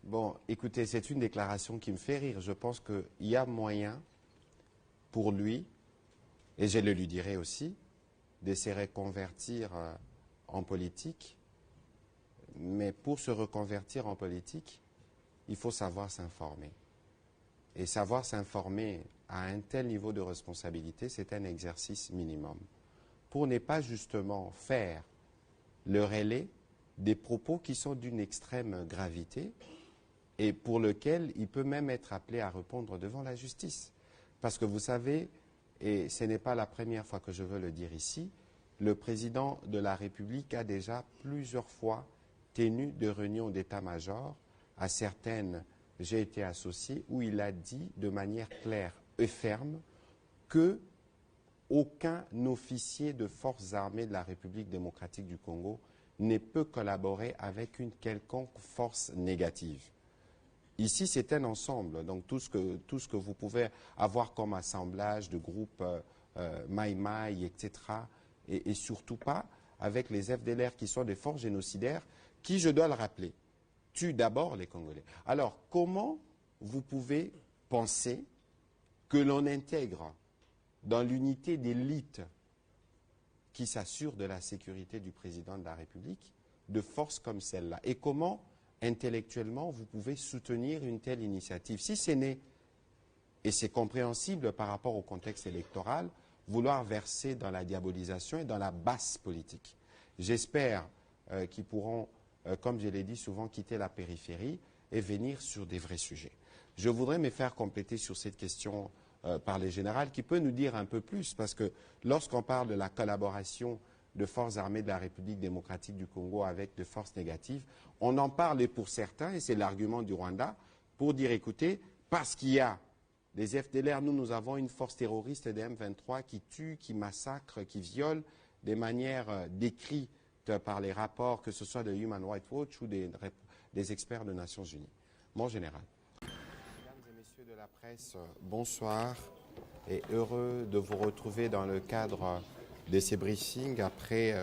Bon, écoutez, c'est une déclaration qui me fait rire. Je pense qu'il y a moyen pour lui, et je le lui dirai aussi, de se reconvertir en politique. Mais pour se reconvertir en politique, il faut savoir s'informer. Et savoir s'informer à un tel niveau de responsabilité, c'est un exercice minimum. Pour ne pas justement faire le relais des propos qui sont d'une extrême gravité et pour lequel il peut même être appelé à répondre devant la justice. Parce que vous savez, et ce n'est pas la première fois que je veux le dire ici, le président de la République a déjà plusieurs fois tenu de réunions d'état-major à certaines, j'ai été associé, où il a dit de manière claire et ferme que aucun officier de forces armées de la République démocratique du Congo ne peut collaborer avec une quelconque force négative. Ici, c'est un ensemble, donc tout ce que vous pouvez avoir comme assemblage de groupes Maï-Maï, etc., et surtout pas avec les FDLR qui sont des forces génocidaires qui, je dois le rappeler, tuent d'abord les Congolais. Alors, comment vous pouvez penser que l'on intègre dans l'unité d'élite qui s'assure de la sécurité du président de la République de forces comme celle-là? Et comment intellectuellement, vous pouvez soutenir une telle initiative? Si ce n'est, et c'est compréhensible par rapport au contexte électoral, vouloir verser dans la diabolisation et dans la basse politique. J'espère qu'ils pourront, comme je l'ai dit souvent, quitter la périphérie et venir sur des vrais sujets. Je voudrais me faire compléter sur cette question par les générales, qui peut nous dire un peu plus, parce que lorsqu'on parle de la collaboration de forces armées de la République démocratique du Congo avec de forces négatives, on en parle pour certains, et c'est l'argument du Rwanda, pour dire, écoutez, parce qu'il y a des FDLR, nous avons une force terroriste des M23 qui tue, qui massacre, qui viole de manière décrite par les rapports, que ce soit de Human Rights Watch ou des experts des Nations Unies. Mon général. Mesdames et messieurs de la presse, bonsoir et heureux de vous retrouver dans le cadre de ces briefings après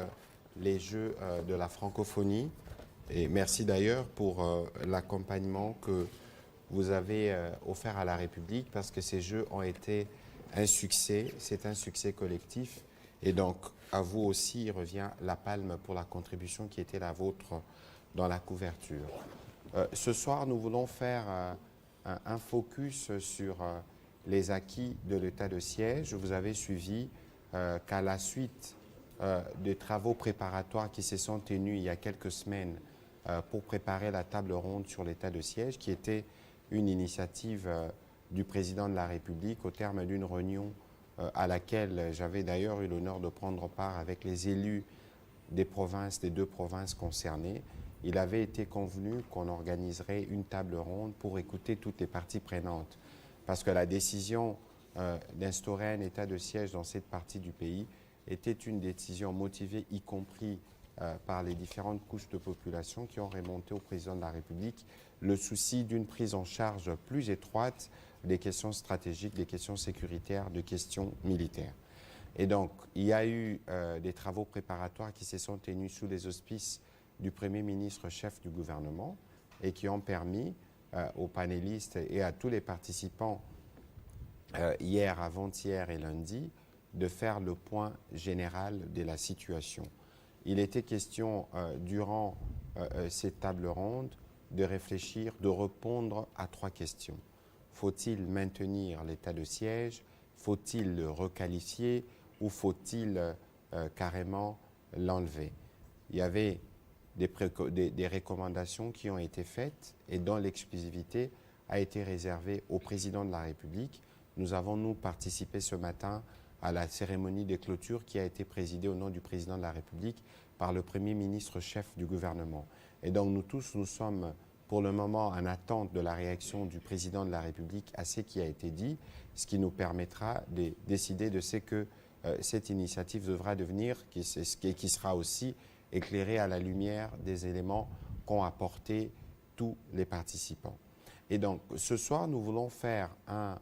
les Jeux de la francophonie. Et merci d'ailleurs pour l'accompagnement que vous avez offert à la République, parce que ces Jeux ont été un succès, c'est un succès collectif. Et donc, à vous aussi revient la palme pour la contribution qui était la vôtre dans la couverture. Ce soir, nous voulons faire un focus sur les acquis de l'état de siège. Vous avez suivi qu'à la suite des travaux préparatoires qui se sont tenus il y a quelques semaines pour préparer la table ronde sur l'état de siège, qui était une initiative du président de la République au terme d'une réunion à laquelle j'avais d'ailleurs eu l'honneur de prendre part avec les élus des provinces, des deux provinces concernées. Il avait été convenu qu'on organiserait une table ronde pour écouter toutes les parties prenantes, parce que la décision d'instaurer un état de siège dans cette partie du pays était une décision motivée, y compris par les différentes couches de population qui ont remonté au président de la République le souci d'une prise en charge plus étroite des questions stratégiques, des questions sécuritaires, des questions militaires. Et donc, il y a eu des travaux préparatoires qui se sont tenus sous les auspices du Premier ministre chef du gouvernement et qui ont permis aux panélistes et à tous les participants hier, avant-hier et lundi de faire le point général de la situation. Il était question durant cette table ronde de réfléchir, de répondre à trois questions. Faut-il maintenir l'état de siège? Faut-il le requalifier? Ou faut-il carrément l'enlever? Il y avait des recommandations qui ont été faites et dont l'exclusivité a été réservée au président de la République. Nous avons, nous, participé ce matin à la cérémonie de clôture qui a été présidée au nom du président de la République par le Premier ministre chef du gouvernement. Et donc nous tous, nous sommes pour le moment en attente de la réaction du président de la République à ce qui a été dit, ce qui nous permettra de décider de ce que cette initiative devra devenir, qui sera aussi éclairée à la lumière des éléments qu'ont apportés tous les participants. Et donc ce soir, nous voulons faire un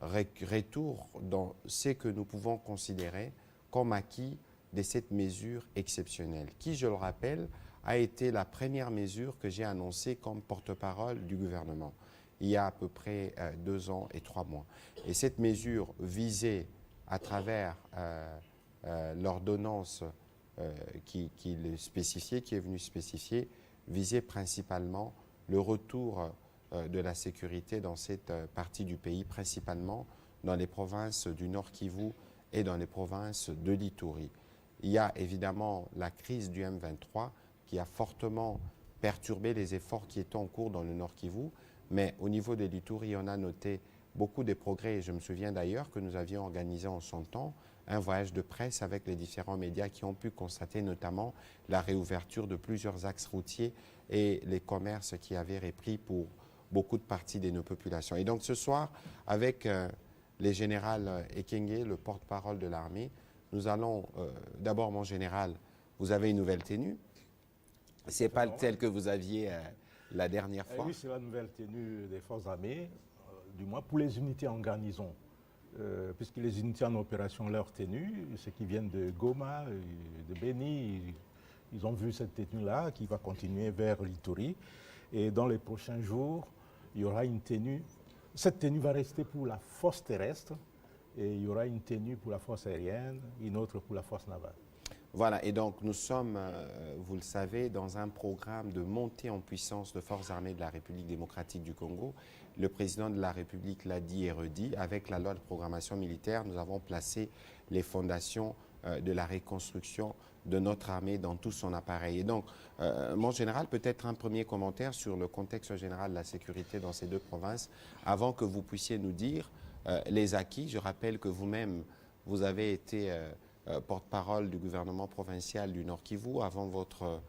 retour dans ce que nous pouvons considérer comme acquis de cette mesure exceptionnelle, qui, je le rappelle, a été la première mesure que j'ai annoncée comme porte-parole du gouvernement, il y a à peu près 2 ans et 3 mois. Et cette mesure visait, à travers l'ordonnance qui le spécifiait, qui est venue spécifier, visait principalement le retour de la sécurité dans cette partie du pays, principalement dans les provinces du Nord Kivu et dans les provinces de l'Ituri. Il y a évidemment la crise du M23 qui a fortement perturbé les efforts qui étaient en cours dans le Nord Kivu, mais au niveau de l'Ituri, on a noté beaucoup de progrès. Et je me souviens d'ailleurs que nous avions organisé en son temps un voyage de presse avec les différents médias qui ont pu constater notamment la réouverture de plusieurs axes routiers et les commerces qui avaient repris pour beaucoup de parties de nos populations. Et donc ce soir, avec le général Ekenge, le porte-parole de l'armée, nous allons, d'abord mon général, vous avez une nouvelle tenue. Ce n'est pas celle que vous aviez la dernière fois. Oui, c'est la nouvelle tenue des forces armées, du moins pour les unités en garnison. Puisque les unités en opération, leur tenue, ceux qui viennent de Goma, de Beni, ils ont vu cette tenue-là qui va continuer vers l'Ituri. Et dans les prochains jours, il y aura une tenue. Cette tenue va rester pour la force terrestre et il y aura une tenue pour la force aérienne, une autre pour la force navale. Voilà, et donc nous sommes, vous le savez, dans un programme de montée en puissance de forces armées de la République démocratique du Congo. Le président de la République l'a dit et redit, avec la loi de programmation militaire, nous avons placé les fondations de la reconstruction de notre armée dans tout son appareil. Et donc, mon général, peut-être un premier commentaire sur le contexte général de la sécurité dans ces deux provinces, avant que vous puissiez nous dire les acquis. Je rappelle que vous-même, vous avez été porte-parole du gouvernement provincial du Nord Kivu avant votre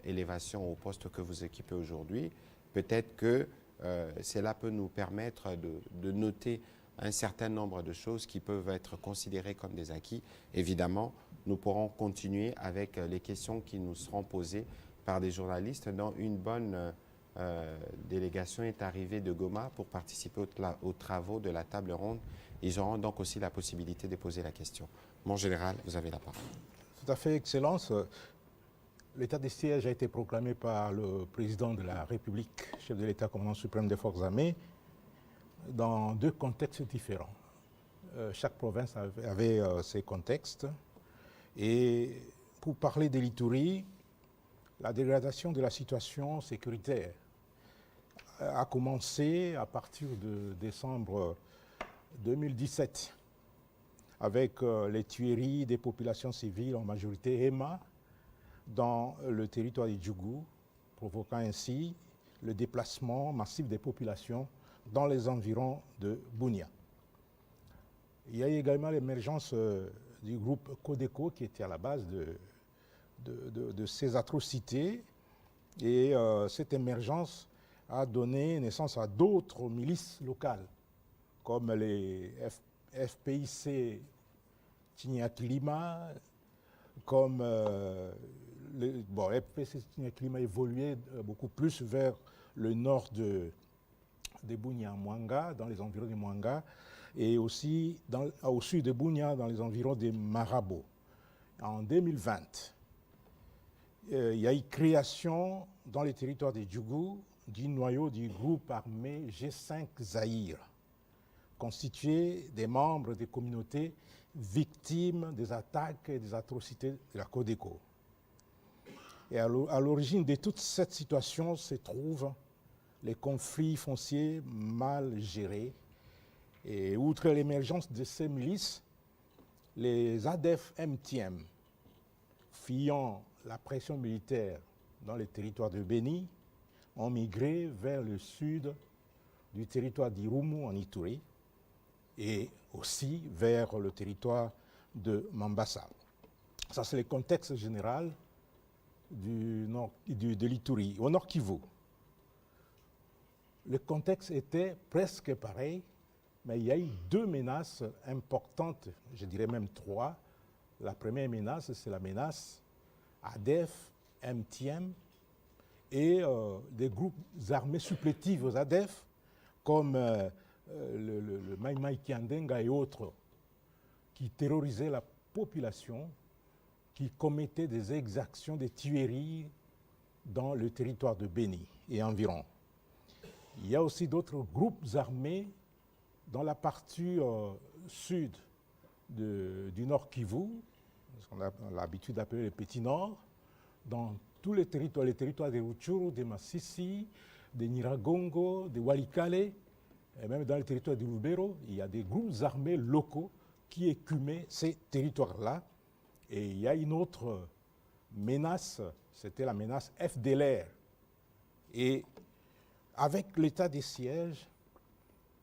élévation au poste que vous occupez aujourd'hui. Peut-être que cela peut nous permettre de noter un certain nombre de choses qui peuvent être considérées comme des acquis. Évidemment, nous pourrons continuer avec les questions qui nous seront posées par des journalistes dont une bonne délégation est arrivée de Goma pour participer aux travaux de la table ronde. Ils auront donc aussi la possibilité de poser la question. Mon général, vous avez la parole. Tout à fait, Excellence. L'état de siège a été proclamé par le président de la République, chef de l'État, commandant suprême des forces armées, dans deux contextes différents. Chaque province avait ses contextes. Et pour parler de l'Ituri, la dégradation de la situation sécuritaire a commencé à partir de décembre 2017 avec les tueries des populations civiles, en majorité Hema, dans le territoire du Djougou, provoquant ainsi le déplacement massif des populations dans les environs de Bunia. Il y a également l'émergence du groupe Codeco qui était à la base de ces atrocités, et cette émergence a donné naissance à d'autres milices locales comme les FPIC Tignakilima, comme FPIC Tignakilima évoluait beaucoup plus vers le nord de Bunia, Mwanga, dans les environs de Mwanga, et aussi au sud de Bunia, dans les environs de Marabo. En 2020, il y a eu création dans les territoires de Djougou du noyau du groupe armé G5 Zaïre, constitué des membres des communautés victimes des attaques et des atrocités de la Codeco. Et à l'origine de toute cette situation se trouvent les conflits fonciers mal gérés. Et outre l'émergence de ces milices, les ADF MTM, fuyant la pression militaire dans les territoires de Beni, ont migré vers le sud du territoire d'Irumu en Ituri et aussi vers le territoire de Mambasa. Ça, c'est le contexte général de l'Ituri. Au Nord Kivu, le contexte était presque pareil, mais il y a eu deux menaces importantes, je dirais même trois. La première menace, c'est la menace ADF, MTM et des groupes armés supplétifs aux ADF, comme le Mai Mai Kiandenga et autres, qui terrorisaient la population, qui commettaient des exactions, des tueries dans le territoire de Béni et environ. Il y a aussi d'autres groupes armés dans la partie sud du Nord Kivu, ce qu'on a l'habitude d'appeler le Petit Nord, dans tous les territoires des Rutshuru, des Masisi, des Nyiragongo, des Walikale, et même dans les territoires du Lubero, il y a des groupes armés locaux qui écumaient ces territoires-là. Et il y a une autre menace, c'était la menace FDLR. Et avec l'état des sièges,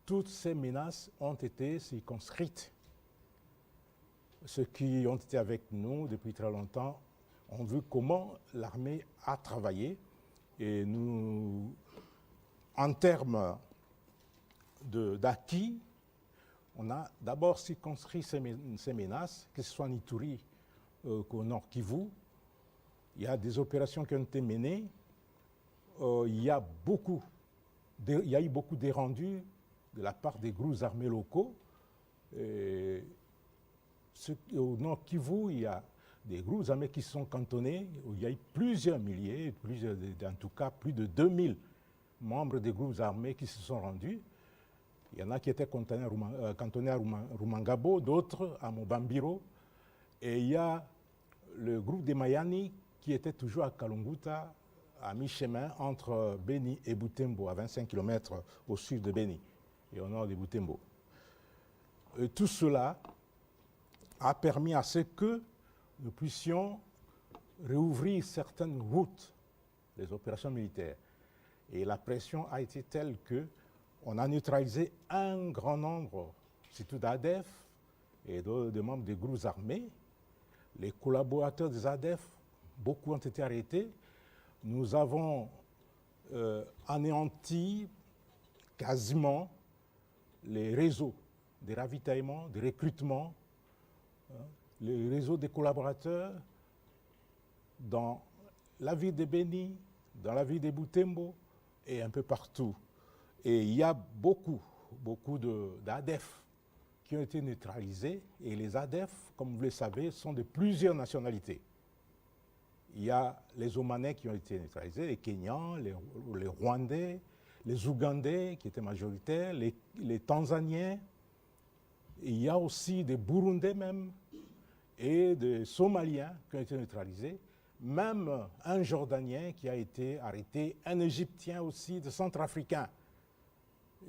toutes ces menaces ont été circonscrites. Ceux qui ont été avec nous depuis très longtemps ont vu comment l'armée a travaillé. Et nous, en termes d'acquis, on a d'abord circonscrit ces menaces, que ce soit en Ituri qu'au Nord Kivu. Il y a des opérations qui ont été menées. Il y a eu beaucoup de rendus de la part des groupes armés locaux. Au Nord Kivu, il y a des groupes armés qui sont cantonnés, où il y a eu plusieurs milliers, en tout cas plus de 2000 membres des groupes armés qui se sont rendus. Il y en a qui étaient cantonnés à Rumangabo, d'autres à Mobambiro. Et il y a le groupe des Mayani qui était toujours à Kalunguta, à mi-chemin entre Béni et Butembo, à 25 km au sud de Béni et au nord de Butembo. Et tout cela a permis à ce que nous puissions réouvrir certaines routes des opérations militaires. Et la pression a été telle qu'on a neutralisé un grand nombre, surtout d'ADF et de membres des groupes armés. Les collaborateurs des ADF, beaucoup ont été arrêtés. Nous avons anéanti quasiment les réseaux de ravitaillement, de recrutement, les réseaux des collaborateurs dans la ville de Béni, dans la ville de Butembo et un peu partout. Et il y a beaucoup d'ADF qui ont été neutralisés. Et les ADF, comme vous le savez, sont de plusieurs nationalités. Il y a les Omanais qui ont été neutralisés, les Kenyans, les Rwandais, les Ougandais qui étaient majoritaires, les Tanzaniens. Et il y a aussi des Burundais même et des Somaliens qui ont été neutralisés. Même un Jordanien qui a été arrêté, un Égyptien aussi, des Centrafricains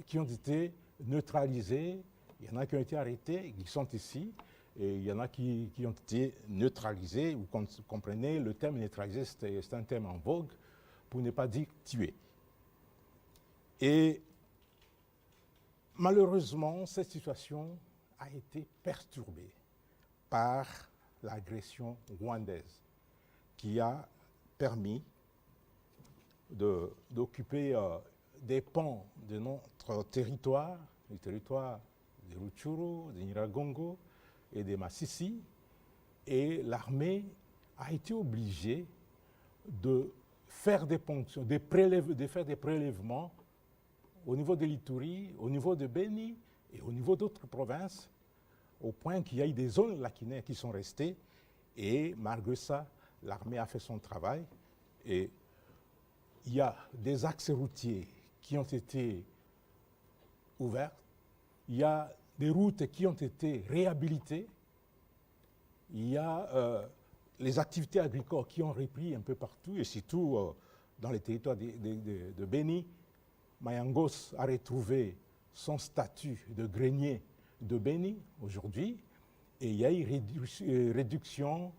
qui ont été neutralisés. Il y en a qui ont été arrêtés, qui sont ici, et il y en a qui ont été neutralisés. Vous comprenez, le terme neutralisé, c'est un terme en vogue, pour ne pas dire tué. Et malheureusement, cette situation a été perturbée par l'agression rwandaise qui a permis d'occuper des pans de notre territoire, le territoire des Rutshuru, des Nyiragongo et des Masisi, et l'armée a été obligée de faire des ponctions, de faire des prélèvements au niveau de l'Ituri, au niveau de Béni et au niveau d'autres provinces, au point qu'il y a eu des zones lacunaires qui sont restées, et malgré ça, l'armée a fait son travail, et il y a des axes routiers qui ont été ouverts, il y a des routes qui ont été réhabilitées, il y a les activités agricoles qui ont repris un peu partout, et surtout dans les territoires de Béni. Mayangos a retrouvé son statut de grenier de Béni aujourd'hui, et il y a eu une réduction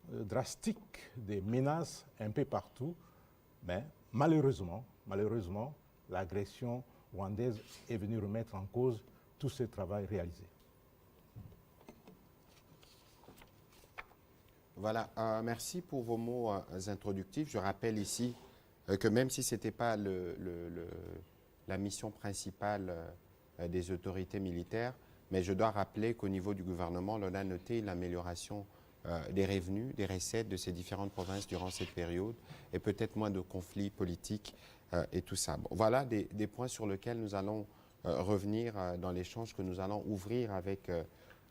drastique des menaces un peu partout, mais malheureusement, l'agression rwandaise est venue remettre en cause tout ce travail réalisé. Voilà, merci pour vos mots introductifs. Je rappelle ici que même si ce n'était pas la mission principale des autorités militaires, mais je dois rappeler qu'au niveau du gouvernement, on a noté l'amélioration des revenus, des recettes de ces différentes provinces durant cette période, et peut-être moins de conflits politiques et tout ça. Bon, voilà des points sur lesquels nous allons revenir dans l'échange que nous allons ouvrir avec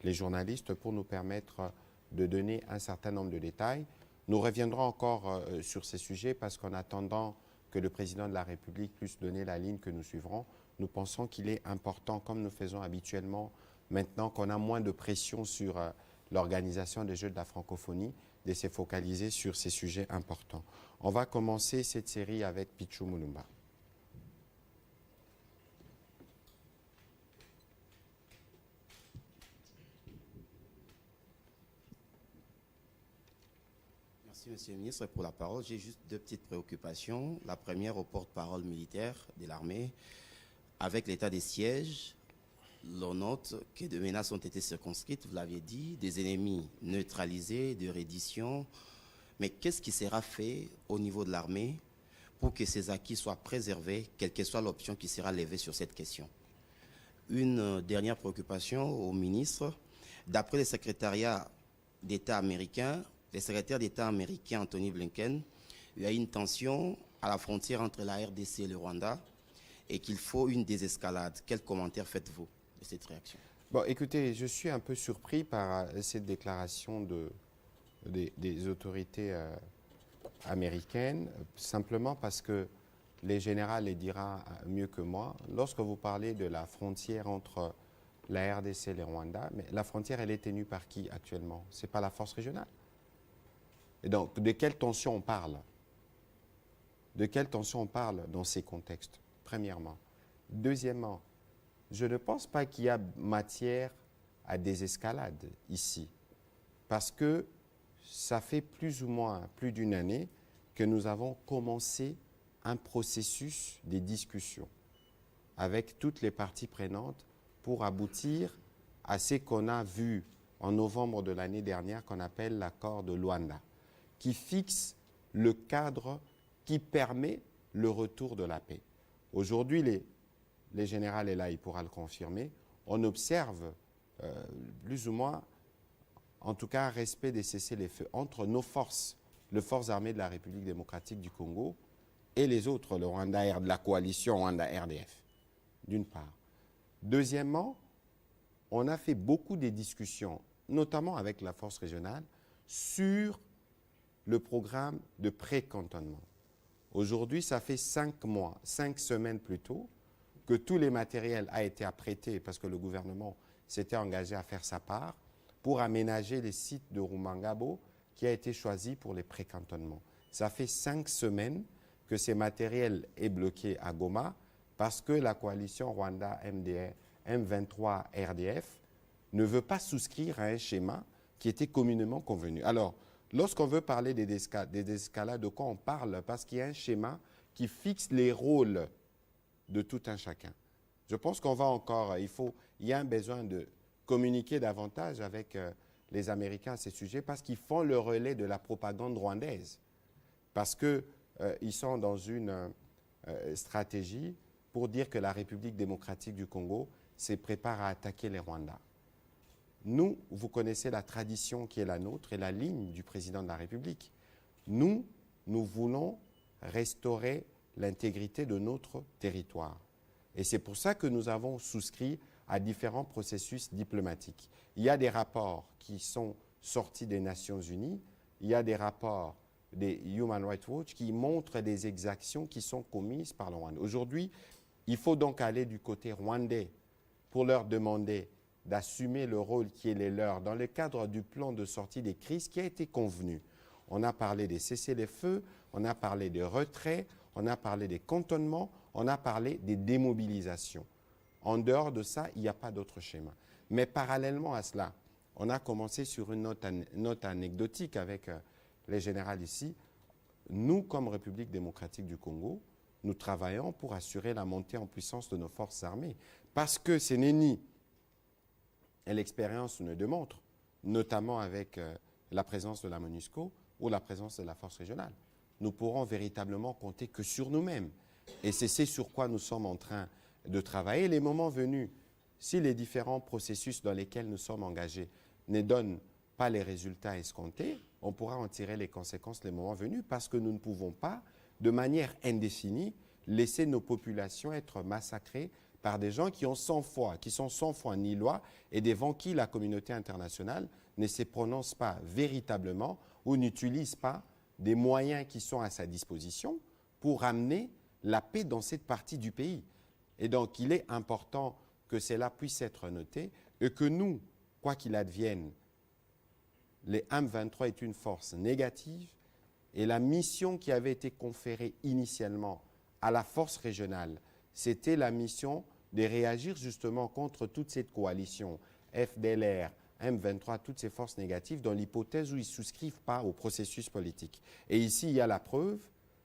les journalistes pour nous permettre de donner un certain nombre de détails. Nous reviendrons encore sur ces sujets parce qu'en attendant que le président de la République puisse donner la ligne que nous suivrons, nous pensons qu'il est important, comme nous faisons habituellement, maintenant qu'on a moins de pression sur l'organisation des Jeux de la francophonie, de se focaliser sur ces sujets importants. On va commencer cette série avec Pichu Mulumba. Merci, Monsieur le ministre, pour la parole. J'ai juste deux petites préoccupations. La première au porte-parole militaire de l'armée. Avec l'état des sièges, l'on note que des menaces ont été circonscrites, vous l'aviez dit, des ennemis neutralisés, de reddition. Mais qu'est-ce qui sera fait au niveau de l'armée pour que ces acquis soient préservés, quelle que soit l'option qui sera levée sur cette question? Une dernière préoccupation au ministre. D'après le secrétariat d'État américain, le secrétaire d'État américain Anthony Blinken, il y a une tension à la frontière entre la RDC et le Rwanda et qu'il faut une désescalade. Quel commentaire faites-vous de cette réaction? Bon, écoutez, je suis un peu surpris par cette déclaration des autorités américaines, simplement parce que les généraux les dira mieux que moi. Lorsque vous parlez de la frontière entre la RDC et le Rwanda, mais la frontière, elle est tenue par qui actuellement? Ce n'est pas la force régionale. Et donc, de quelle tension on parle? De quelle tension on parle dans ces contextes, premièrement? Deuxièmement, je ne pense pas qu'il y a matière à désescalade ici, parce que ça fait plus ou moins plus d'une année que nous avons commencé un processus de discussion avec toutes les parties prenantes pour aboutir à ce qu'on a vu en novembre de l'année dernière, qu'on appelle l'accord de Luanda, qui fixe le cadre qui permet le retour de la paix. Aujourd'hui, les généraux, et là, il pourra le confirmer, on observe plus ou moins, en tout cas, un respect des cessez-les-feux entre nos forces, les forces armées de la République démocratique du Congo et les autres, le Rwanda, la coalition Rwanda-RDF, d'une part. Deuxièmement, on a fait beaucoup de discussions, notamment avec la force régionale, sur le programme de pré-cantonnement. Aujourd'hui, ça fait 5 mois, 5 semaines plus tôt, que tous les matériels a été apprêtés parce que le gouvernement s'était engagé à faire sa part pour aménager les sites de Rumangabo qui a été choisi pour les pré-cantonnements. Ça fait 5 semaines que ces matériels est bloqué à Goma parce que la coalition Rwanda M23 RDF ne veut pas souscrire à un schéma qui était communément convenu. Alors, lorsqu'on veut parler des escalades, de quoi on parle? Parce qu'il y a un schéma qui fixe les rôles de tout un chacun. Je pense qu'on va encore, il y a un besoin de communiquer davantage avec les Américains à ces sujets parce qu'ils font le relais de la propagande rwandaise. Parce qu'ils sont dans une stratégie pour dire que la République démocratique du Congo se prépare à attaquer les Rwandais. Nous, vous connaissez la tradition qui est la nôtre et la ligne du président de la République. Nous voulons restaurer l'intégrité de notre territoire. Et c'est pour ça que nous avons souscrit à différents processus diplomatiques. Il y a des rapports qui sont sortis des Nations Unies, il y a des rapports des Human Rights Watch qui montrent des exactions qui sont commises par le Rwanda. Aujourd'hui, il faut donc aller du côté rwandais pour leur demander d'assumer le rôle qui est le leur dans le cadre du plan de sortie des crises qui a été convenu. On a parlé des cessez-les-feux, on a parlé des retraits, on a parlé des cantonnements, on a parlé des démobilisations. En dehors de ça, il n'y a pas d'autre schéma. Mais parallèlement à cela, on a commencé sur une note anecdotique avec les généraux ici. Nous, comme République démocratique du Congo, nous travaillons pour assurer la montée en puissance de nos forces armées. Parce que ce n'est ni, et l'expérience nous le démontre, notamment avec la présence de la MONUSCO ou la présence de la force régionale. Nous pourrons véritablement compter que sur nous-mêmes. Et c'est ce sur quoi nous sommes en train de travailler. Les moments venus, si les différents processus dans lesquels nous sommes engagés ne donnent pas les résultats escomptés, on pourra en tirer les conséquences les moments venus parce que nous ne pouvons pas, de manière indéfinie, laisser nos populations être massacrées par des gens qui ont sans foi, qui sont sans foi ni loi et devant qui la communauté internationale ne se prononce pas véritablement ou n'utilise pas des moyens qui sont à sa disposition pour amener la paix dans cette partie du pays. Et donc, il est important que cela puisse être noté et que nous, quoi qu'il advienne, les M23 est une force négative et la mission qui avait été conférée initialement à la force régionale, c'était la mission de réagir justement contre toute cette coalition FDLR, M23, toutes ces forces négatives, dans l'hypothèse où ils ne souscrivent pas au processus politique. Et ici, il y a la preuve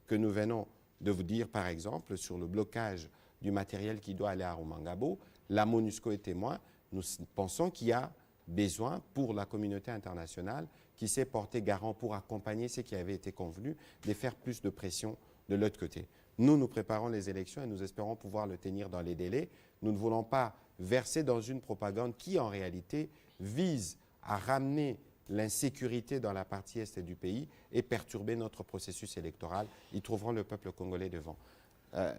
que nous venons de vous dire, par exemple, sur le blocage du matériel qui doit aller à Rumangabo. La MONUSCO est témoin. Nous pensons qu'il y a besoin pour la communauté internationale qui s'est portée garant pour accompagner ce qui avait été convenu, de faire plus de pression de l'autre côté. Nous préparons les élections et nous espérons pouvoir le tenir dans les délais. Nous ne voulons pas verser dans une propagande qui, en réalité, vise à ramener l'insécurité dans la partie est du pays et perturber notre processus électoral. Ils trouveront le peuple congolais devant.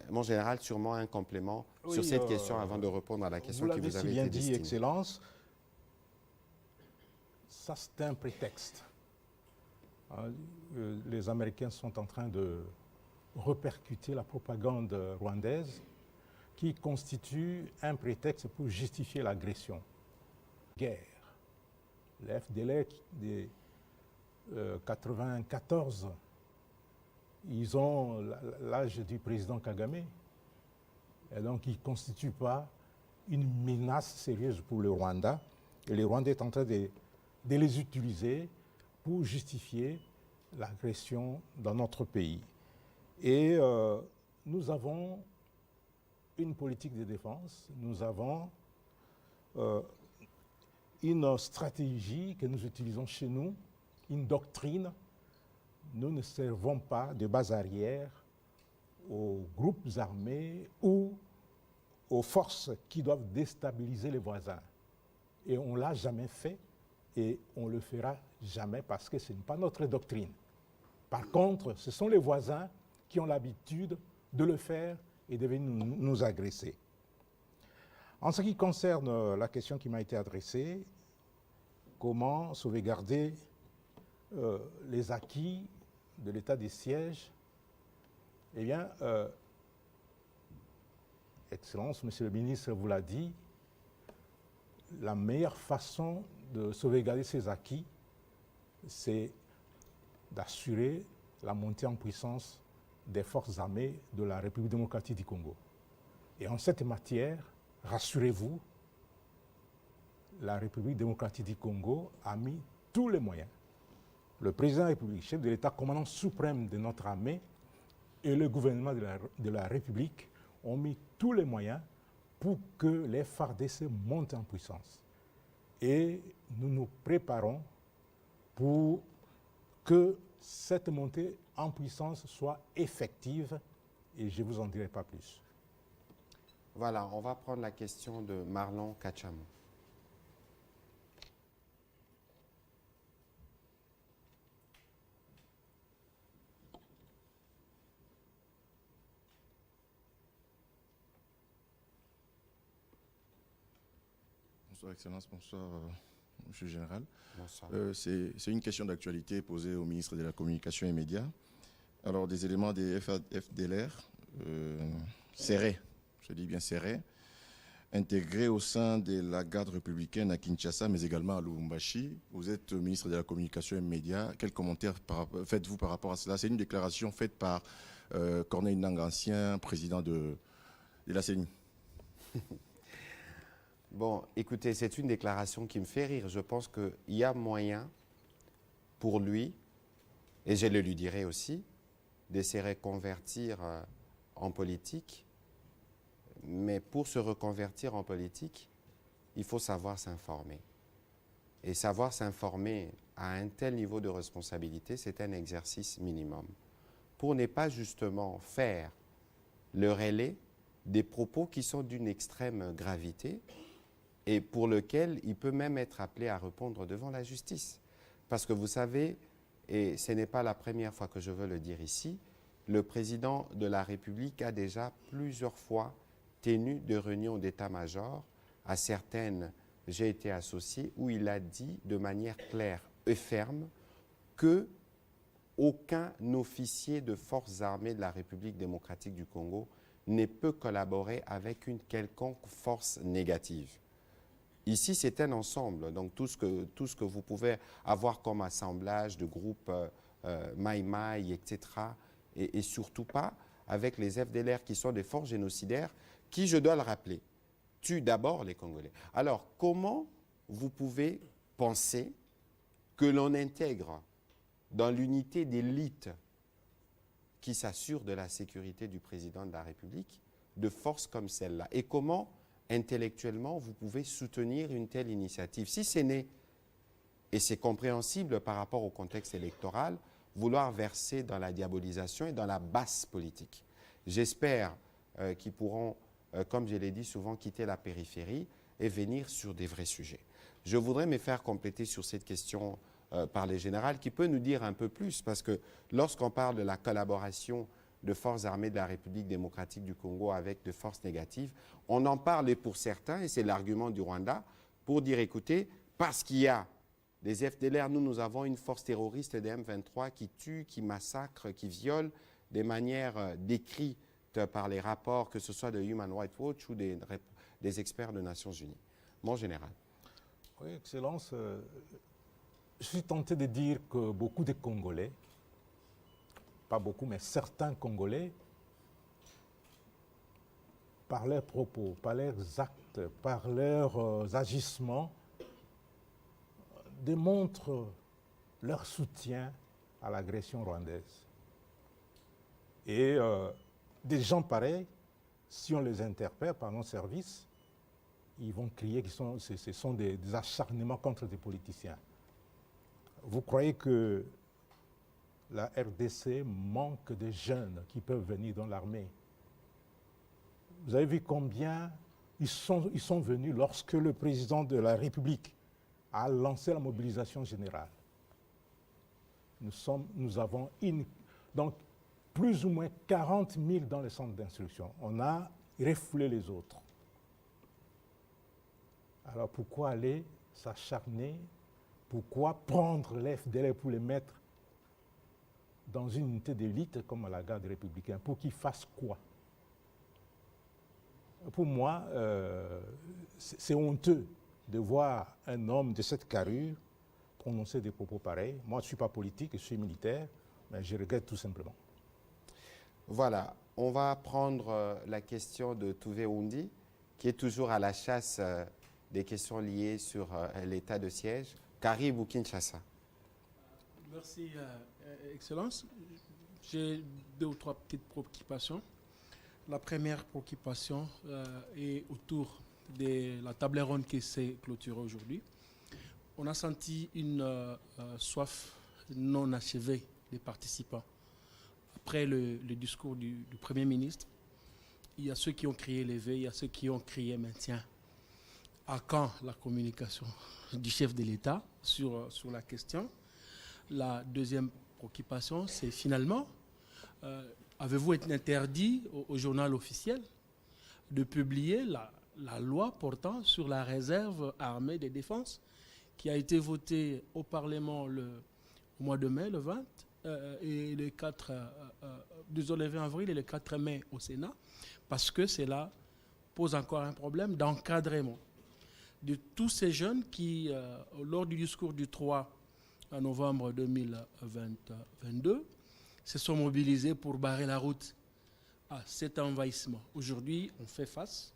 Mon général, sûrement un complément sur cette question avant de répondre à la question qui vous avait été destinée. Vous l'avez si bien dit, Excellence. Ça, c'est un prétexte. Les Américains sont en train de repercuter la propagande rwandaise qui constitue un prétexte pour justifier l'agression. Guerre. Le FDLR de 1994, ils ont l'âge du président Kagame. Et donc, ils ne constituent pas une menace sérieuse pour le Rwanda. Et le Rwanda est en train de les utiliser pour justifier l'agression dans notre pays. Et nous avons une politique de défense, nous avons une stratégie que nous utilisons chez nous, une doctrine. Nous ne servons pas de base arrière aux groupes armés ou aux forces qui doivent déstabiliser les voisins. Et on ne l'a jamais fait et on ne le fera jamais parce que ce n'est pas notre doctrine. Par contre, ce sont les voisins qui ont l'habitude de le faire et de venir nous agresser. En ce qui concerne la question qui m'a été adressée, comment sauvegarder les acquis de l'état des sièges, eh bien, Excellence, Monsieur le ministre vous l'a dit, la meilleure façon de sauvegarder ces acquis, c'est d'assurer la montée en puissance des forces armées de la République démocratique du Congo. Et en cette matière, rassurez-vous, la République démocratique du Congo a mis tous les moyens. Le président de la République, chef de l'État, commandant suprême de notre armée, et le gouvernement de la République ont mis tous les moyens pour que les FARDC montent en puissance. Et nous nous préparons pour que cette montée en puissance soit effective, et je ne vous en dirai pas plus. Voilà, on va prendre la question de Marlon Kachamou. Bonsoir Excellence, bonsoir Monsieur le Général. Bonsoir. C'est une question d'actualité posée au ministre de la Communication et Médias. Alors des éléments des FDLR serrés, je dis bien serrés, intégrés au sein de la garde républicaine à Kinshasa, mais également à Lubumbashi. Vous êtes ministre de la Communication et Médias. Quels commentaires faites-vous par rapport à cela? C'est une déclaration faite par Corneille Nangaa, ancien président de la CENI. Bon, écoutez, c'est une déclaration qui me fait rire. Je pense qu'il y a moyen pour lui, et je le lui dirai aussi, de se reconvertir en politique. Mais pour se reconvertir en politique, il faut savoir s'informer. Et savoir s'informer à un tel niveau de responsabilité, c'est un exercice minimum. Pour ne pas justement faire le relais des propos qui sont d'une extrême gravité, et pour lequel il peut même être appelé à répondre devant la justice. Parce que vous savez, et ce n'est pas la première fois que je veux le dire ici, le président de la République a déjà plusieurs fois tenu de réunions d'état-major à certaines j'ai été associé, où il a dit de manière claire et ferme que aucun officier de forces armées de la République démocratique du Congo ne peut collaborer avec une quelconque force négative. Ici, c'est un ensemble, donc tout ce que vous pouvez avoir comme assemblage de groupes Maï-Maï, etc., et surtout pas avec les FDLR qui sont des forces génocidaires qui, je dois le rappeler, tuent d'abord les Congolais. Alors, comment vous pouvez penser que l'on intègre dans l'unité d'élite qui s'assure de la sécurité du président de la République de forces comme celle-là? Et comment, intellectuellement, vous pouvez soutenir une telle initiative? Si c'est né, et c'est compréhensible par rapport au contexte électoral, vouloir verser dans la diabolisation et dans la basse politique. J'espère qu'ils pourront, comme je l'ai dit souvent, quitter la périphérie et venir sur des vrais sujets. Je voudrais me faire compléter sur cette question par les générales, qui peut nous dire un peu plus, parce que lorsqu'on parle de la collaboration de forces armées de la République démocratique du Congo avec de forces négatives, on en parle et pour certains, et c'est l'argument du Rwanda, pour dire, écoutez, parce qu'il y a des FDLR, nous avons une force terroriste des M23 qui tue, qui massacre, qui viole de manière décrite par les rapports, que ce soit de Human Rights Watch ou des experts des Nations Unies. Mon général. Oui, Excellence. Je suis tenté de dire que beaucoup de Congolais, pas beaucoup, mais certains Congolais, par leurs propos, par leurs actes, par leurs agissements, démontrent leur soutien à l'agression rwandaise. Et des gens pareils, si on les interpelle par nos services, ils vont crier que ce sont des acharnements contre des politiciens. Vous croyez que la RDC manque de jeunes qui peuvent venir dans l'armée? Vous avez vu combien ils sont venus lorsque le président de la République a lancé la mobilisation générale. Nous avons donc plus ou moins 40 000 dans les centres d'instruction. On a refoulé les autres. Alors pourquoi aller s'acharner? Pourquoi prendre les FDLR pour les mettre dans une unité d'élite comme la garde républicaine? Pour qu'ils fassent quoi? Pour moi, c'est honteux de voir un homme de cette carrure prononcer des propos pareils. Moi, je ne suis pas politique, je suis militaire, mais je regrette tout simplement. Voilà, on va prendre la question de Touvé Oundi, qui est toujours à la chasse des questions liées sur l'état de siège. Caribou Kinshasa. Merci, Excellence. J'ai 2 ou 3 petites préoccupations. La première préoccupation est autour de la table ronde qui s'est clôturée aujourd'hui. On a senti une soif non achevée des participants. Après le discours du Premier ministre, il y a ceux qui ont crié l'éveil, il y a ceux qui ont crié maintien. À quand la communication du chef de l'État sur la question? La deuxième préoccupation, c'est finalement, avez-vous été interdit au journal officiel de publier la loi portant sur la réserve armée de défense qui a été votée au Parlement au mois de mai, le 20, et le 20 avril et le 4 mai au Sénat, parce que cela pose encore un problème d'encadrement de tous ces jeunes qui, lors du discours du 3 novembre 2022, se sont mobilisés pour barrer la route à cet envahissement. Aujourd'hui, on fait face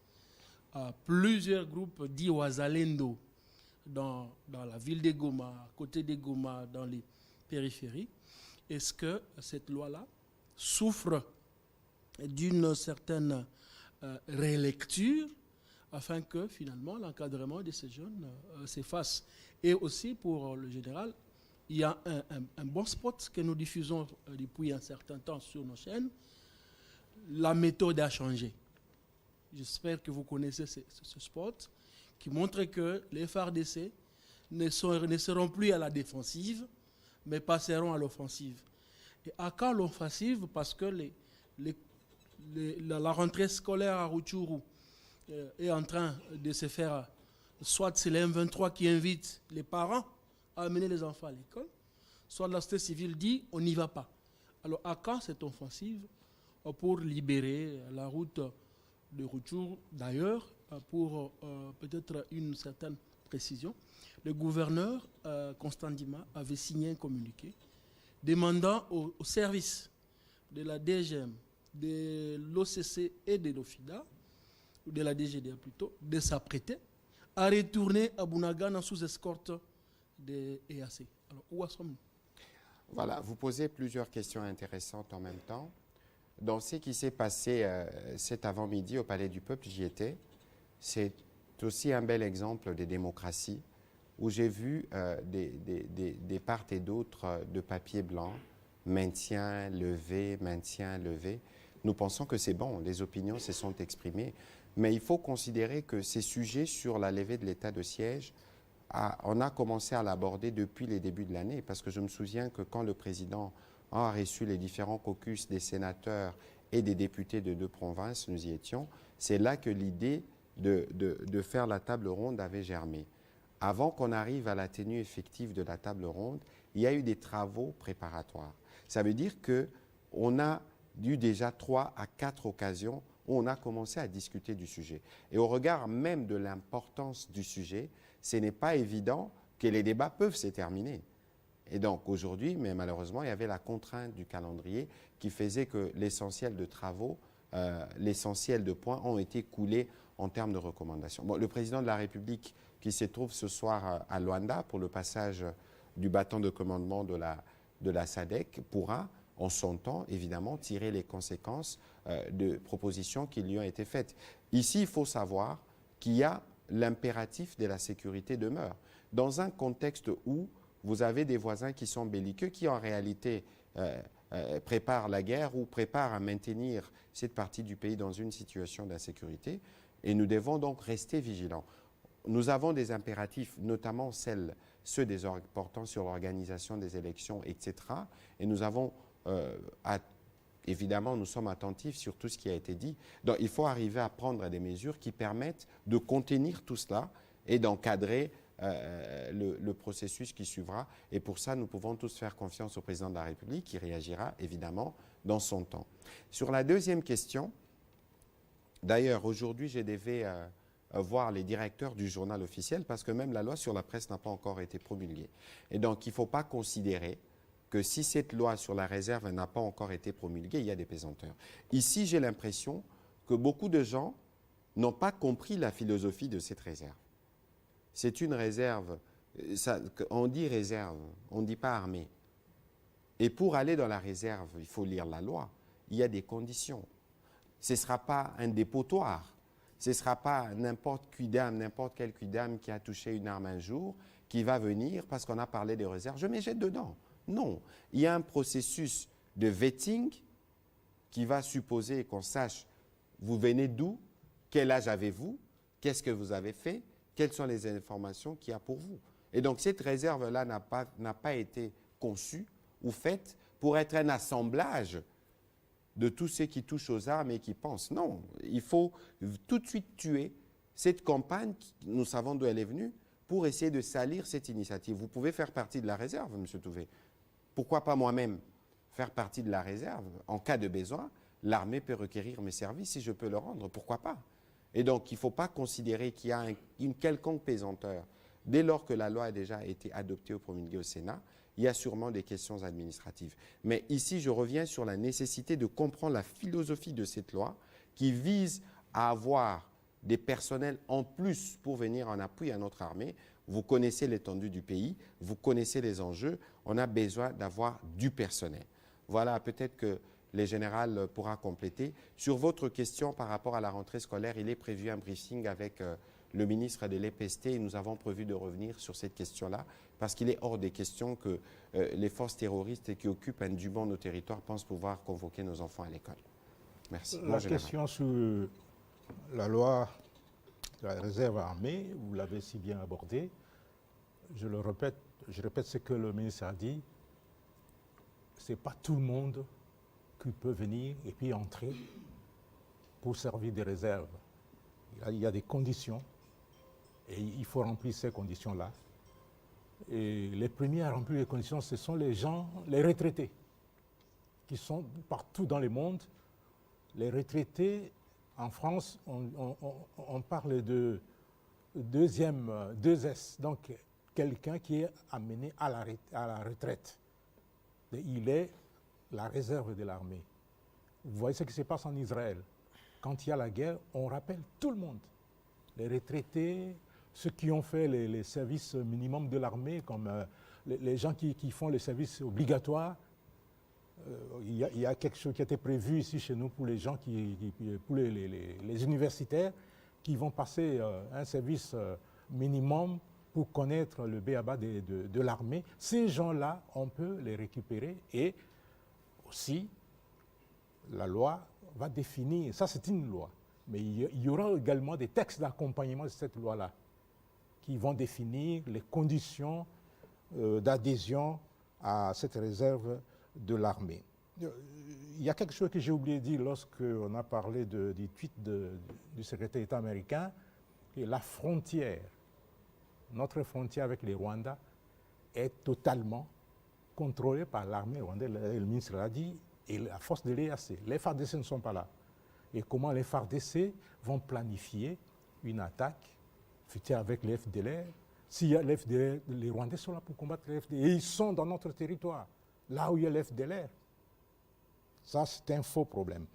à plusieurs groupes dits Wazalendo dans la ville de Goma, à côté de Goma, dans les périphéries. Est-ce que cette loi-là souffre d'une certaine rélecture afin que finalement l'encadrement de ces jeunes s'efface? Et aussi pour le général, il y a un bon spot que nous diffusons depuis un certain temps sur nos chaînes. La méthode a changé. J'espère que vous connaissez ce spot qui montre que les FARDC ne seront plus à la défensive, mais passeront à l'offensive. Et à quand l'offensive? Parce que la rentrée scolaire à Rutshuru est en train de se faire soit c'est les M23 qui invitent les parents à amener les enfants à l'école, soit la société civile dit on n'y va pas. Alors à quand cette offensive pour libérer la route de Rutshuru? D'ailleurs, pour peut-être une certaine précision, le gouverneur Constant Ndima avait signé un communiqué demandant aux services de la DGM, de l'OCC et de l'OFIDA, ou de la DGDA plutôt, de s'apprêter à retourner à Bunagana sous escorte de EAC. Alors, où en sommes-nous? Voilà, vous posez plusieurs questions intéressantes en même temps. Dans ce qui s'est passé cet avant-midi au Palais du Peuple, j'y étais. C'est aussi un bel exemple de démocratie où j'ai vu des part et d'autre de papier blanc, maintien, levé, maintien, levé. Nous pensons que c'est bon, les opinions se sont exprimées, mais il faut considérer que ces sujets sur la levée de l'état de siège, on a commencé à l'aborder depuis les débuts de l'année, parce que je me souviens que quand le président a reçu les différents caucus des sénateurs et des députés de 2 provinces, nous y étions, c'est là que l'idée de faire la table ronde avait germé. Avant qu'on arrive à la tenue effective de la table ronde, il y a eu des travaux préparatoires. Ça veut dire qu'on a eu déjà 3 à 4 occasions où on a commencé à discuter du sujet. Et au regard même de l'importance du sujet, ce n'est pas évident que les débats peuvent se terminer. Et donc aujourd'hui, mais malheureusement, il y avait la contrainte du calendrier qui faisait que l'essentiel de travaux, l'essentiel de points ont été coulés en termes de recommandations. Bon, le président de la République qui se trouve ce soir à Luanda pour le passage du bâton de commandement de la SADC pourra, en son temps, évidemment, tirer les conséquences de propositions qui lui ont été faites. Ici, il faut savoir qu'il y a l'impératif de la sécurité demeure. Dans un contexte où vous avez des voisins qui sont belliqueux, qui en réalité préparent la guerre ou préparent à maintenir cette partie du pays dans une situation d'insécurité, et nous devons donc rester vigilants. Nous avons des impératifs, notamment ceux portant sur l'organisation des élections, etc. Et nous avons, évidemment, nous sommes attentifs sur tout ce qui a été dit. Donc il faut arriver à prendre des mesures qui permettent de contenir tout cela et d'encadrer le processus qui suivra. Et pour ça, nous pouvons tous faire confiance au président de la République qui réagira, évidemment, dans son temps. Sur la deuxième question, d'ailleurs, aujourd'hui, je devais voir les directeurs du journal officiel parce que même la loi sur la presse n'a pas encore été promulguée. Et donc, il ne faut pas considérer que si cette loi sur la réserve n'a pas encore été promulguée, il y a des pesanteurs. Ici, j'ai l'impression que beaucoup de gens n'ont pas compris la philosophie de cette réserve. C'est une réserve, on dit réserve, on ne dit pas armée. Et pour aller dans la réserve, il faut lire la loi. Il y a des conditions. Ce ne sera pas un dépotoir. Ce ne sera pas n'importe quel quidam qui a touché une arme un jour qui va venir parce qu'on a parlé de réserve. Je me jette dedans. Non. Il y a un processus de vetting qui va supposer qu'on sache vous venez d'où, quel âge avez-vous, qu'est-ce que vous avez fait, quelles sont les informations qu'il y a pour vous. Et donc cette réserve-là n'a pas été conçue ou faite pour être un assemblage de tous ceux qui touchent aux armes et qui pensent. Non, il faut tout de suite tuer cette campagne, nous savons d'où elle est venue, pour essayer de salir cette initiative. Vous pouvez faire partie de la réserve, M. Touvé. Pourquoi pas moi-même faire partie de la réserve? En cas de besoin, l'armée peut requérir mes services si je peux le rendre. Pourquoi pas? Et donc, il ne faut pas considérer qu'il y a une quelconque pesanteur. Dès lors que la loi a déjà été adoptée ou promulguée au Sénat, il y a sûrement des questions administratives. Mais ici, je reviens sur la nécessité de comprendre la philosophie de cette loi qui vise à avoir des personnels en plus pour venir en appui à notre armée. Vous connaissez l'étendue du pays, vous connaissez les enjeux, on a besoin d'avoir du personnel. Voilà, peut-être que le général pourra compléter. Sur votre question par rapport à la rentrée scolaire, il est prévu un briefing avec le ministre de l'EPST et nous avons prévu de revenir sur cette question-là parce qu'il est hors des questions que les forces terroristes qui occupent indûment nos territoires pensent pouvoir convoquer nos enfants à l'école. Merci. La question sur la loi de la réserve armée, vous l'avez si bien abordée. Je répète ce que le ministre a dit. Ce n'est pas tout le monde qui peut venir et puis entrer pour servir des réserves. Il y a des conditions Et il faut remplir ces conditions-là. Et les premiers à remplir les conditions, ce sont les gens, les retraités, qui sont partout dans le monde. Les retraités, en France, on parle de 2S, donc quelqu'un qui est amené à la retraite. Et il est la réserve de l'armée. Vous voyez ce qui se passe en Israël. Quand il y a la guerre, on rappelle tout le monde. Les retraités, ceux qui ont fait les services minimums de l'armée, comme les gens qui font les services obligatoires. Il y a quelque chose qui a été prévu ici chez nous pour les gens, pour les universitaires qui vont passer un service minimum pour connaître le b.a.-ba de l'armée. Ces gens-là, on peut les récupérer et aussi la loi va définir, ça c'est une loi, mais il y aura également des textes d'accompagnement de cette loi-là qui vont définir les conditions d'adhésion à cette réserve de l'armée. Il y a quelque chose que j'ai oublié de dire lorsqu'on a parlé du tweet du secrétaire d'État américain, et la frontière, notre frontière avec le Rwanda est totalement contrôlée par l'armée rwandaise, le ministre l'a dit, et la force de l'EAC. Les FARDC ne sont pas là. Et comment les FARDC vont planifier une attaque future avec les FDLR? S'il y a les FDLR, les Rwandais sont là pour combattre les FDLR. Et ils sont dans notre territoire, là où il y a les FDLR. Ça, c'est un faux problème.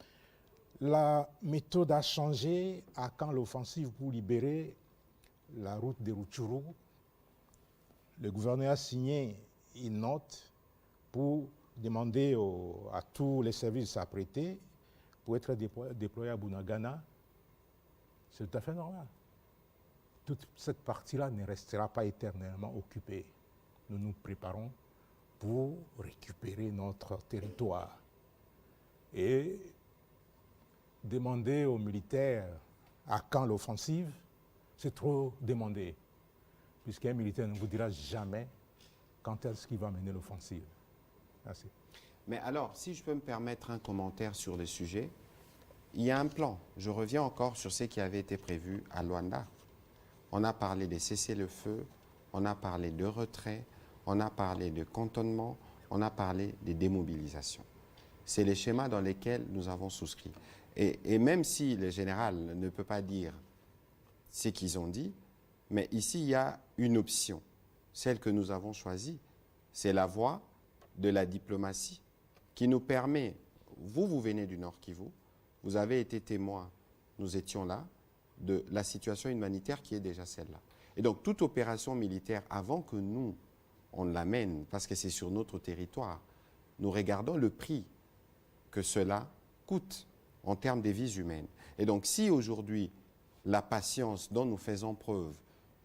La méthode a changé à quand l'offensive pour libérer la route de Rutshuru. Le gouverneur a signé une note pour demander à tous les services de s'apprêter pour être déployés à Bunagana. C'est tout à fait normal. Toute cette partie-là ne restera pas éternellement occupée. Nous nous préparons pour récupérer notre territoire. Et demander aux militaires à quand l'offensive, c'est trop demander, puisqu'un militaire ne vous dira jamais quand est-ce qu'il va mener l'offensive. Merci. Mais alors, si je peux me permettre un commentaire sur le sujet, il y a un plan. Je reviens encore sur ce qui avait été prévu à Luanda. On a parlé des cessez-le-feu, on a parlé de retrait, on a parlé de cantonnement, on a parlé des démobilisations. C'est les schémas dans lesquels nous avons souscrit. Et même si le général ne peut pas dire ce qu'ils ont dit, mais ici, il y a une option. Celle que nous avons choisie, c'est la voie de la diplomatie qui nous permet, vous venez du Nord Kivu, vous avez été témoin, nous étions là, de la situation humanitaire qui est déjà celle-là. Et donc, toute opération militaire, avant que nous, on l'amène, parce que c'est sur notre territoire, nous regardons le prix que cela coûte en termes de vies humaines. Et donc, si aujourd'hui, la patience dont nous faisons preuve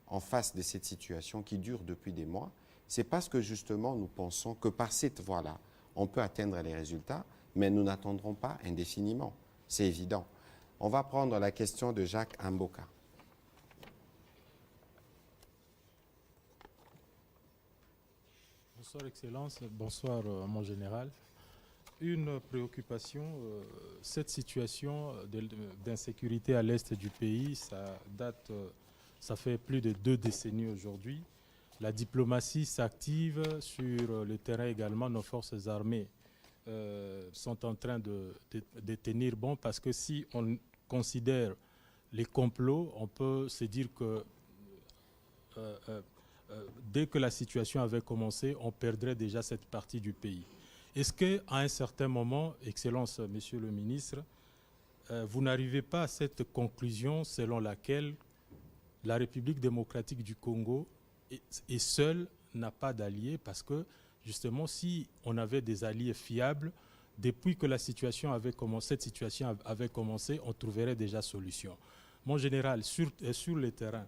en face de cette situation qui dure depuis des mois, c'est parce que justement, nous pensons que par cette voie-là, on peut atteindre les résultats, mais nous n'attendrons pas indéfiniment. C'est évident. On va prendre la question de Jacques Amboka. Bonsoir Excellence, bonsoir mon général. Une préoccupation, cette situation d'insécurité à l'est du pays, ça fait plus de 2 décennies aujourd'hui. La diplomatie s'active sur le terrain également. Nos forces armées sont en train de tenir bon parce que si on considère les complots, on peut se dire que dès que la situation avait commencé, on perdrait déjà cette partie du pays. Est-ce qu'à un certain moment, Excellence, Monsieur le Ministre, vous n'arrivez pas à cette conclusion selon laquelle la République démocratique du Congo est seule, n'a pas d'alliés, parce que justement, si on avait des alliés fiables, depuis que cette situation avait commencé, on trouverait déjà solution. Mon général, sur le terrain,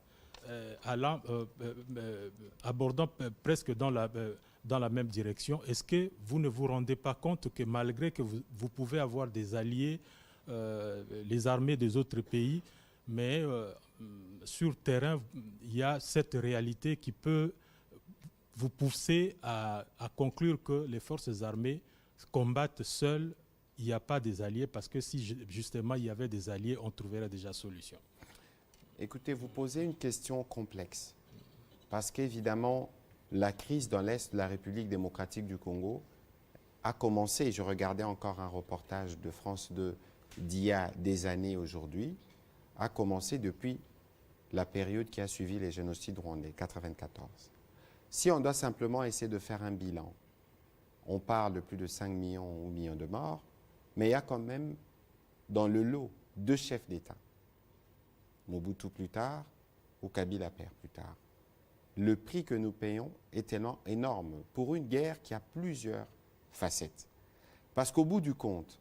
abordant presque dans la même direction, est-ce que vous ne vous rendez pas compte que malgré que vous pouvez avoir des alliés, les armées des autres pays, mais sur terrain, il y a cette réalité qui peut vous pousser à conclure que les forces armées combattent seules, il n'y a pas des alliés, parce que si justement il y avait des alliés, on trouverait déjà solution. Écoutez, vous posez une question complexe. Parce qu'évidemment, la crise dans l'Est de la République démocratique du Congo a commencé, je regardais encore un reportage de France 2 d'il y a des années aujourd'hui, a commencé depuis la période qui a suivi les génocides rwandais, 1994. Si on doit simplement essayer de faire un bilan, on parle de plus de 5 millions ou millions de morts, mais il y a quand même dans le lot 2 chefs d'État, Mobutu plus tard ou Kabila père plus tard. Le prix que nous payons est énorme pour une guerre qui a plusieurs facettes. Parce qu'au bout du compte,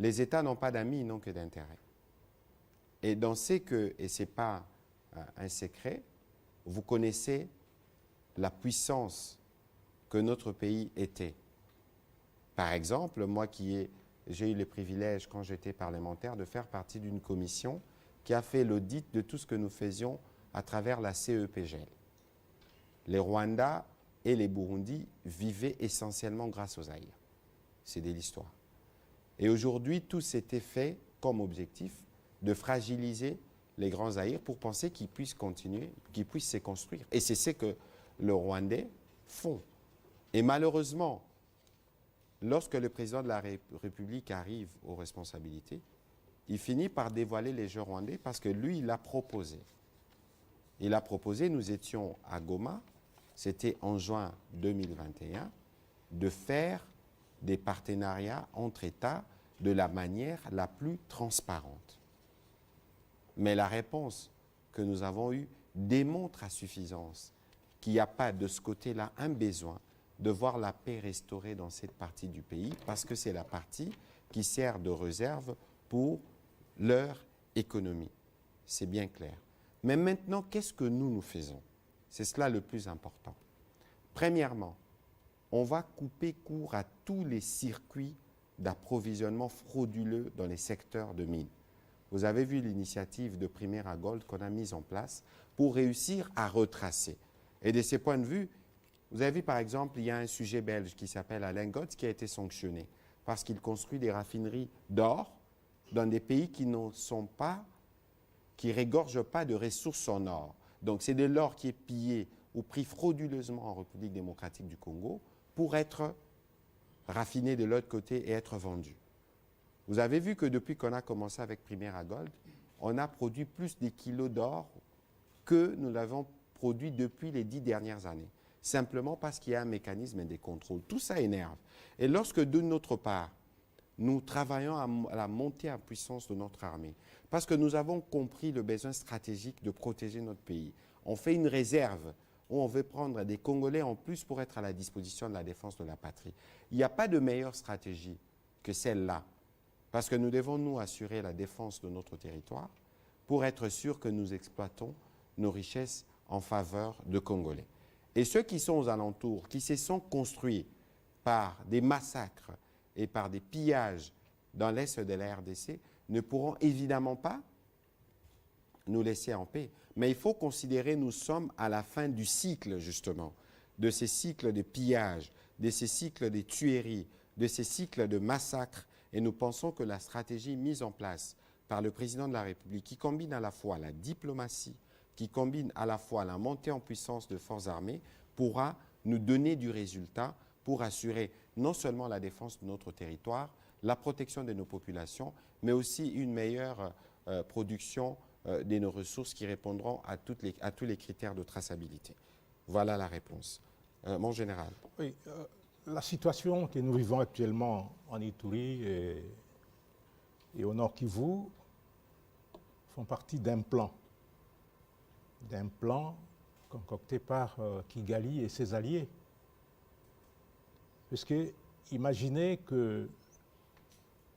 les États n'ont pas d'amis, ils n'ont que d'intérêts. Et dans ce que, et ce n'est pas un secret, vous connaissez la puissance que notre pays était. Par exemple, moi j'ai eu le privilège, quand j'étais parlementaire, de faire partie d'une commission qui a fait l'audit de tout ce que nous faisions à travers la CEPGL. Les Rwandais et les Burundis vivaient essentiellement grâce aux Zaïre. C'est de l'histoire. Et aujourd'hui, tout s'était fait comme objectif de fragiliser les grands Zaïre pour penser qu'ils puissent continuer, qu'ils puissent se construire. Et c'est ce que les Rwandais font. Et malheureusement, lorsque le président de la République arrive aux responsabilités, il finit par dévoiler les jeux rwandais parce que lui, il l'a proposé. Il a proposé, nous étions à Goma, c'était en juin 2021, de faire des partenariats entre États de la manière la plus transparente. Mais la réponse que nous avons eue démontre à suffisance qu'il n'y a pas de ce côté-là un besoin de voir la paix restaurée dans cette partie du pays parce que c'est la partie qui sert de réserve pour leur économie. C'est bien clair. Mais maintenant, qu'est-ce que nous faisons? C'est cela le plus important. Premièrement, on va couper court à tous les circuits d'approvisionnement frauduleux dans les secteurs de mines. Vous avez vu l'initiative de Primera Gold qu'on a mise en place pour réussir à retracer. Et de ce point de vue, vous avez vu par exemple, il y a un sujet belge qui s'appelle Alain Gotz qui a été sanctionné parce qu'il construit des raffineries d'or dans des pays qui ne régorgent pas de ressources en or. Donc c'est de l'or qui est pillé ou pris frauduleusement en République démocratique du Congo pour être raffiné de l'autre côté et être vendu. Vous avez vu que depuis qu'on a commencé avec Primera Gold, on a produit plus de kilos d'or que nous l'avons produit depuis les 10 dernières années. Simplement parce qu'il y a un mécanisme de contrôle. Tout ça énerve. Et lorsque de notre part, nous travaillons à la montée en puissance de notre armée, parce que nous avons compris le besoin stratégique de protéger notre pays, on fait une réserve où on veut prendre des Congolais en plus pour être à la disposition de la défense de la patrie. Il n'y a pas de meilleure stratégie que celle-là, parce que nous devons nous assurer la défense de notre territoire pour être sûr que nous exploitons nos richesses en faveur de Congolais. Et ceux qui sont aux alentours, qui se sont construits par des massacres et par des pillages dans l'est de la RDC, ne pourront évidemment pas nous laisser en paix. Mais il faut considérer que nous sommes à la fin du cycle, justement, de ces cycles de pillage, de ces cycles de tueries, de ces cycles de massacres. Et nous pensons que la stratégie mise en place par le président de la République, qui combine à la fois la diplomatie, qui combine à la fois la montée en puissance de forces armées, pourra nous donner du résultat pour assurer non seulement la défense de notre territoire, la protection de nos populations, mais aussi une meilleure production de nos ressources qui répondront à tous les critères de traçabilité. Voilà la réponse. Mon général. Oui, la situation que nous vivons actuellement en Ituri et au Nord Kivu font partie d'un plan concocté par Kigali et ses alliés. Parce que imaginez que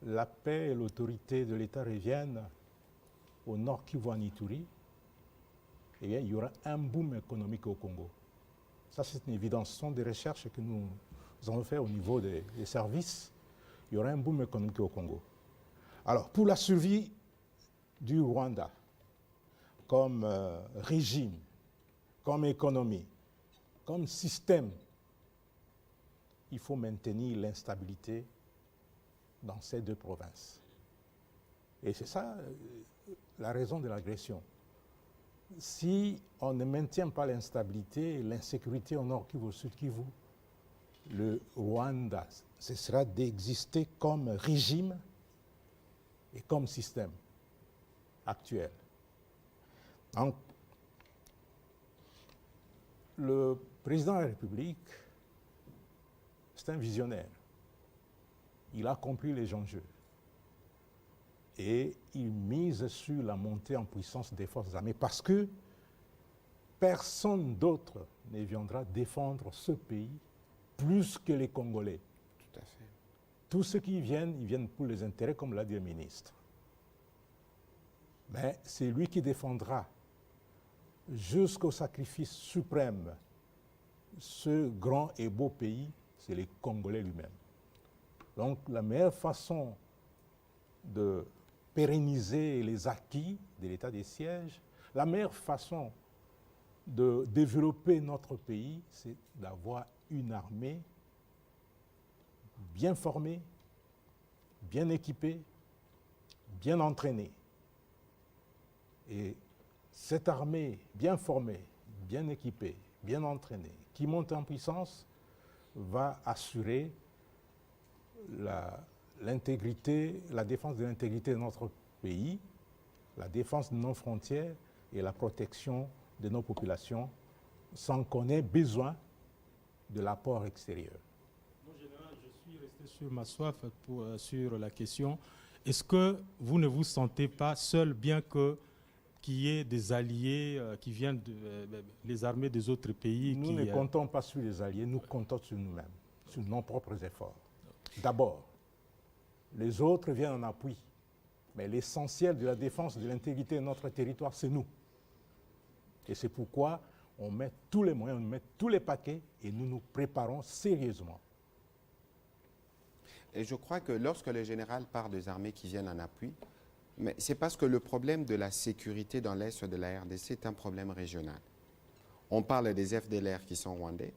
la paix et l'autorité de l'État reviennent au Nord Kivu en Ituri, eh bien, il y aura un boom économique au Congo. Ça, c'est une évidence. Ce sont des recherches que nous avons faites au niveau des services. Il y aura un boom économique au Congo. Alors, pour la survie du Rwanda, comme régime, comme économie, comme système, il faut maintenir l'instabilité dans ces deux provinces. Et c'est ça la raison de l'agression. Si on ne maintient pas l'instabilité et l'insécurité au nord Kivu, au sud Kivu, le Rwanda cessera d'exister comme régime et comme système actuel. Donc, le président de la République, c'est un visionnaire. Il a compris les enjeux. Et il mise sur la montée en puissance des forces armées parce que personne d'autre ne viendra défendre ce pays plus que les Congolais. Tout à fait. Tous ceux qui viennent, ils viennent pour les intérêts, comme l'a dit le ministre. Mais c'est lui qui défendra jusqu'au sacrifice suprême ce grand et beau pays, c'est les Congolais lui-même. Donc la meilleure façon de pérenniser les acquis de l'état des sièges, la meilleure façon de développer notre pays, c'est d'avoir une armée bien formée, bien équipée, bien entraînée. Et cette armée bien formée, bien équipée, bien entraînée, qui monte en puissance, va assurer l'intégrité, la défense de l'intégrité de notre pays, la défense de nos frontières et la protection de nos populations sans qu'on ait besoin de l'apport extérieur. Mon général, je suis resté sur ma soif sur la question. Est-ce que vous ne vous sentez pas seul, bien qu'il y ait des alliés qui viennent les armées des autres pays? Nous ne comptons pas sur les alliés, nous comptons sur nous-mêmes, sur nos propres efforts. D'abord, les autres viennent en appui, mais l'essentiel de la défense de l'intégrité de notre territoire, c'est nous. Et c'est pourquoi on met tous les moyens, on met tous les paquets et nous nous préparons sérieusement. Et je crois que lorsque le général parle des armées qui viennent en appui, mais c'est parce que le problème de la sécurité dans l'est de la RDC est un problème régional. On parle des FDLR qui sont rwandais,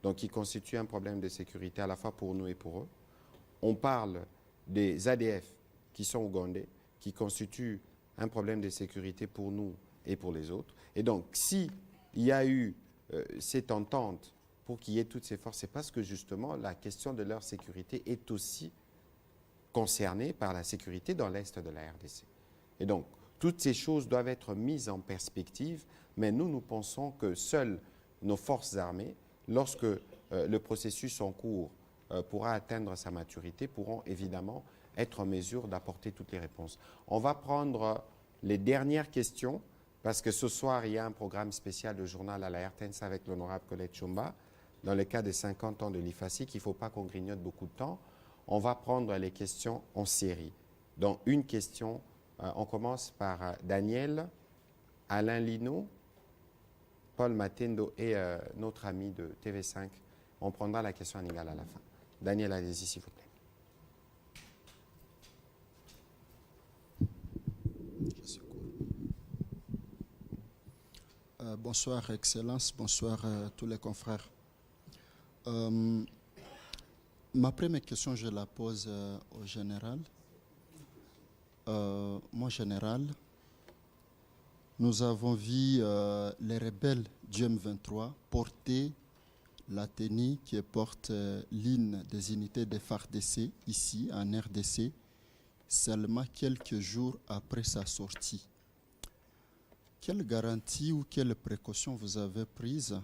donc qui constituent un problème de sécurité à la fois pour nous et pour eux. On parle des ADF qui sont ougandais, qui constituent un problème de sécurité pour nous et pour les autres. Et donc, s'il y a eu cette entente pour qu'il y ait toutes ces forces, c'est parce que justement la question de leur sécurité est aussi concernée par la sécurité dans l'est de la RDC. Et donc, toutes ces choses doivent être mises en perspective, mais nous pensons que seules nos forces armées, lorsque le processus en cours pourra atteindre sa maturité, pourront évidemment être en mesure d'apporter toutes les réponses. On va prendre les dernières questions, parce que ce soir, il y a un programme spécial de journal à la RTNC avec l'honorable Colette Chomba, dans le cadre des 50 ans de l'IFACI, qu'il ne faut pas qu'on grignote beaucoup de temps. On va prendre les questions en série. Donc, une question, on commence par Daniel, Alain Lino, Paul Matendo et notre ami de TV5. On prendra la question en égal à la fin. Daniel, allez-y, s'il vous plaît. Bonsoir, Excellence. Bonsoir tous les confrères. Ma première question, je la pose au général. Mon général, nous avons vu les rebelles du M23 porter la tenue qui porte l'hymne des unités des FARDC ici en RDC, seulement quelques jours après sa sortie. Quelle garantie ou quelle précaution vous avez prise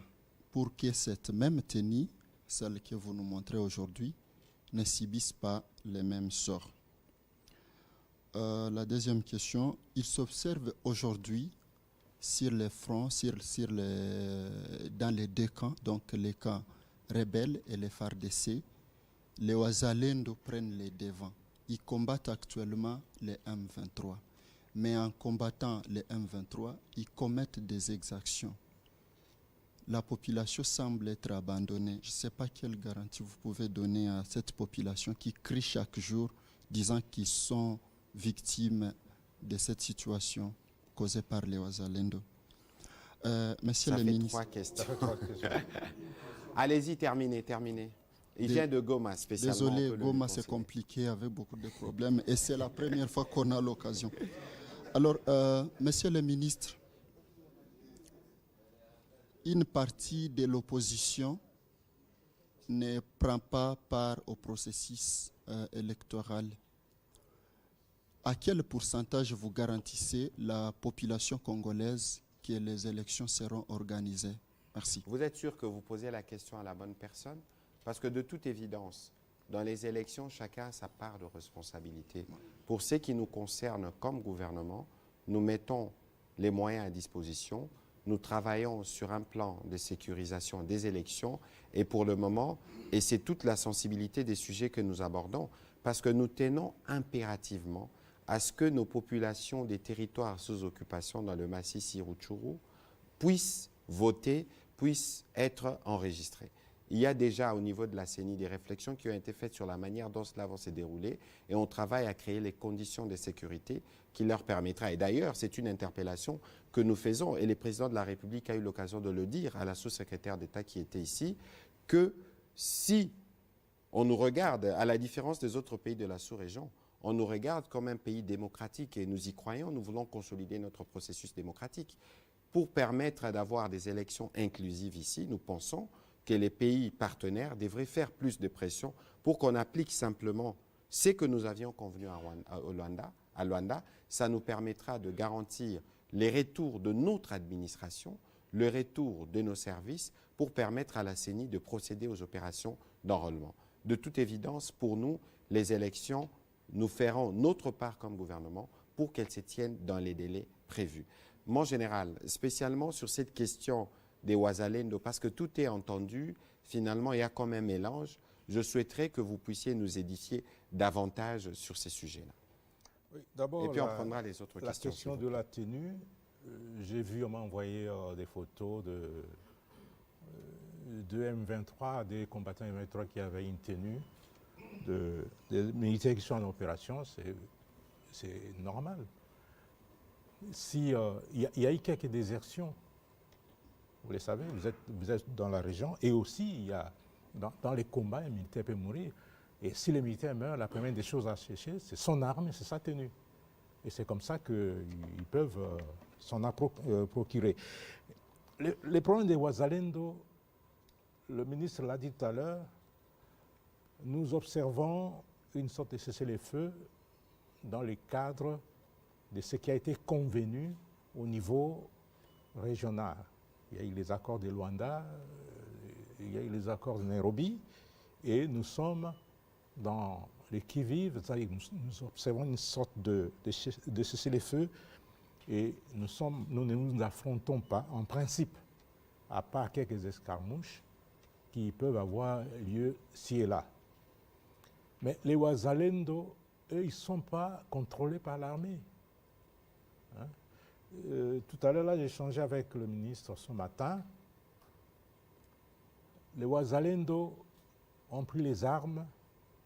pour que cette même tenue, celle que vous nous montrez aujourd'hui, ne subisse pas les mêmes sorts? La deuxième question, il s'observe aujourd'hui sur les fronts, dans les deux camps, donc les camps rebelles et les FARDC, les Wazalendo prennent les devants. Ils combattent actuellement les M23. Mais en combattant les M23, ils commettent des exactions. La population semble être abandonnée. Je ne sais pas quelle garantie vous pouvez donner à cette population qui crie chaque jour, disant qu'ils sont victimes de cette situation causée par les Wazalendo. Monsieur le ministre. Ça fait 3 questions. Allez-y, terminez. Il vient de Goma, spécialement. Désolé, Goma, c'est compliqué avec beaucoup de problèmes et c'est la première fois qu'on a l'occasion. Alors, monsieur le ministre, une partie de l'opposition ne prend pas part au processus électoral. À quel pourcentage vous garantissez la population congolaise que les élections seront organisées? Merci. Vous êtes sûr que vous posez la question à la bonne personne? Parce que de toute évidence, dans les élections, chacun a sa part de responsabilité. Pour ce qui nous concerne comme gouvernement, nous mettons les moyens à disposition. Nous travaillons sur un plan de sécurisation des élections et pour le moment, et c'est toute la sensibilité des sujets que nous abordons, parce que nous tenons impérativement à ce que nos populations des territoires sous occupation dans le Masisi Rutshuru puissent voter, puissent être enregistrées. Il y a déjà au niveau de la CENI des réflexions qui ont été faites sur la manière dont cela va se dérouler et on travaille à créer les conditions de sécurité qui leur permettra. Et d'ailleurs, c'est une interpellation que nous faisons et le président de la République a eu l'occasion de le dire à la sous-secrétaire d'État qui était ici, que si on nous regarde, à la différence des autres pays de la sous-région, on nous regarde comme un pays démocratique et nous y croyons, nous voulons consolider notre processus démocratique. Pour permettre d'avoir des élections inclusives ici, nous pensons que les pays partenaires devraient faire plus de pression pour qu'on applique simplement ce que nous avions convenu à Luanda. Ça nous permettra de garantir les retours de notre administration, le retour de nos services pour permettre à la CENI de procéder aux opérations d'enrôlement. De toute évidence, pour nous, les élections, nous ferons notre part comme gouvernement pour qu'elles se tiennent dans les délais prévus. Mon général, spécialement sur cette question des Wazalendo, parce que tout est entendu, finalement, il y a comme un mélange. Je souhaiterais que vous puissiez nous édifier davantage sur ces sujets-là. Oui, d'abord, et puis on prendra les autres questions. La question de la tenue, j'ai vu, on m'a envoyé des photos de M23, des combattants M23 qui avaient une tenue, des militaires qui sont en opération, c'est normal. Il y a eu quelques désertions. Vous le savez, vous êtes dans la région et aussi il y a, dans les combats, un militaire peut mourir. Et si le militaire meurt, la première des choses à chercher, c'est son arme et c'est sa tenue. Et c'est comme ça qu'ils peuvent s'en procurer. Les problèmes des Wazalendo, le ministre l'a dit tout à l'heure, nous observons une sorte de cessez-le-feu dans le cadre de ce qui a été convenu au niveau régional. Il y a eu les accords de Luanda, il y a eu les accords de Nairobi, et nous sommes dans les qui-vive, nous observons une sorte de cessez-le-feu, et nous ne nous affrontons pas, en principe, à part quelques escarmouches qui peuvent avoir lieu ci et là. Mais les Wazalendo, eux, ils ne sont pas contrôlés par l'armée. Hein? Tout à l'heure, là, j'ai échangé avec le ministre ce matin. Les Wazalendo ont pris les armes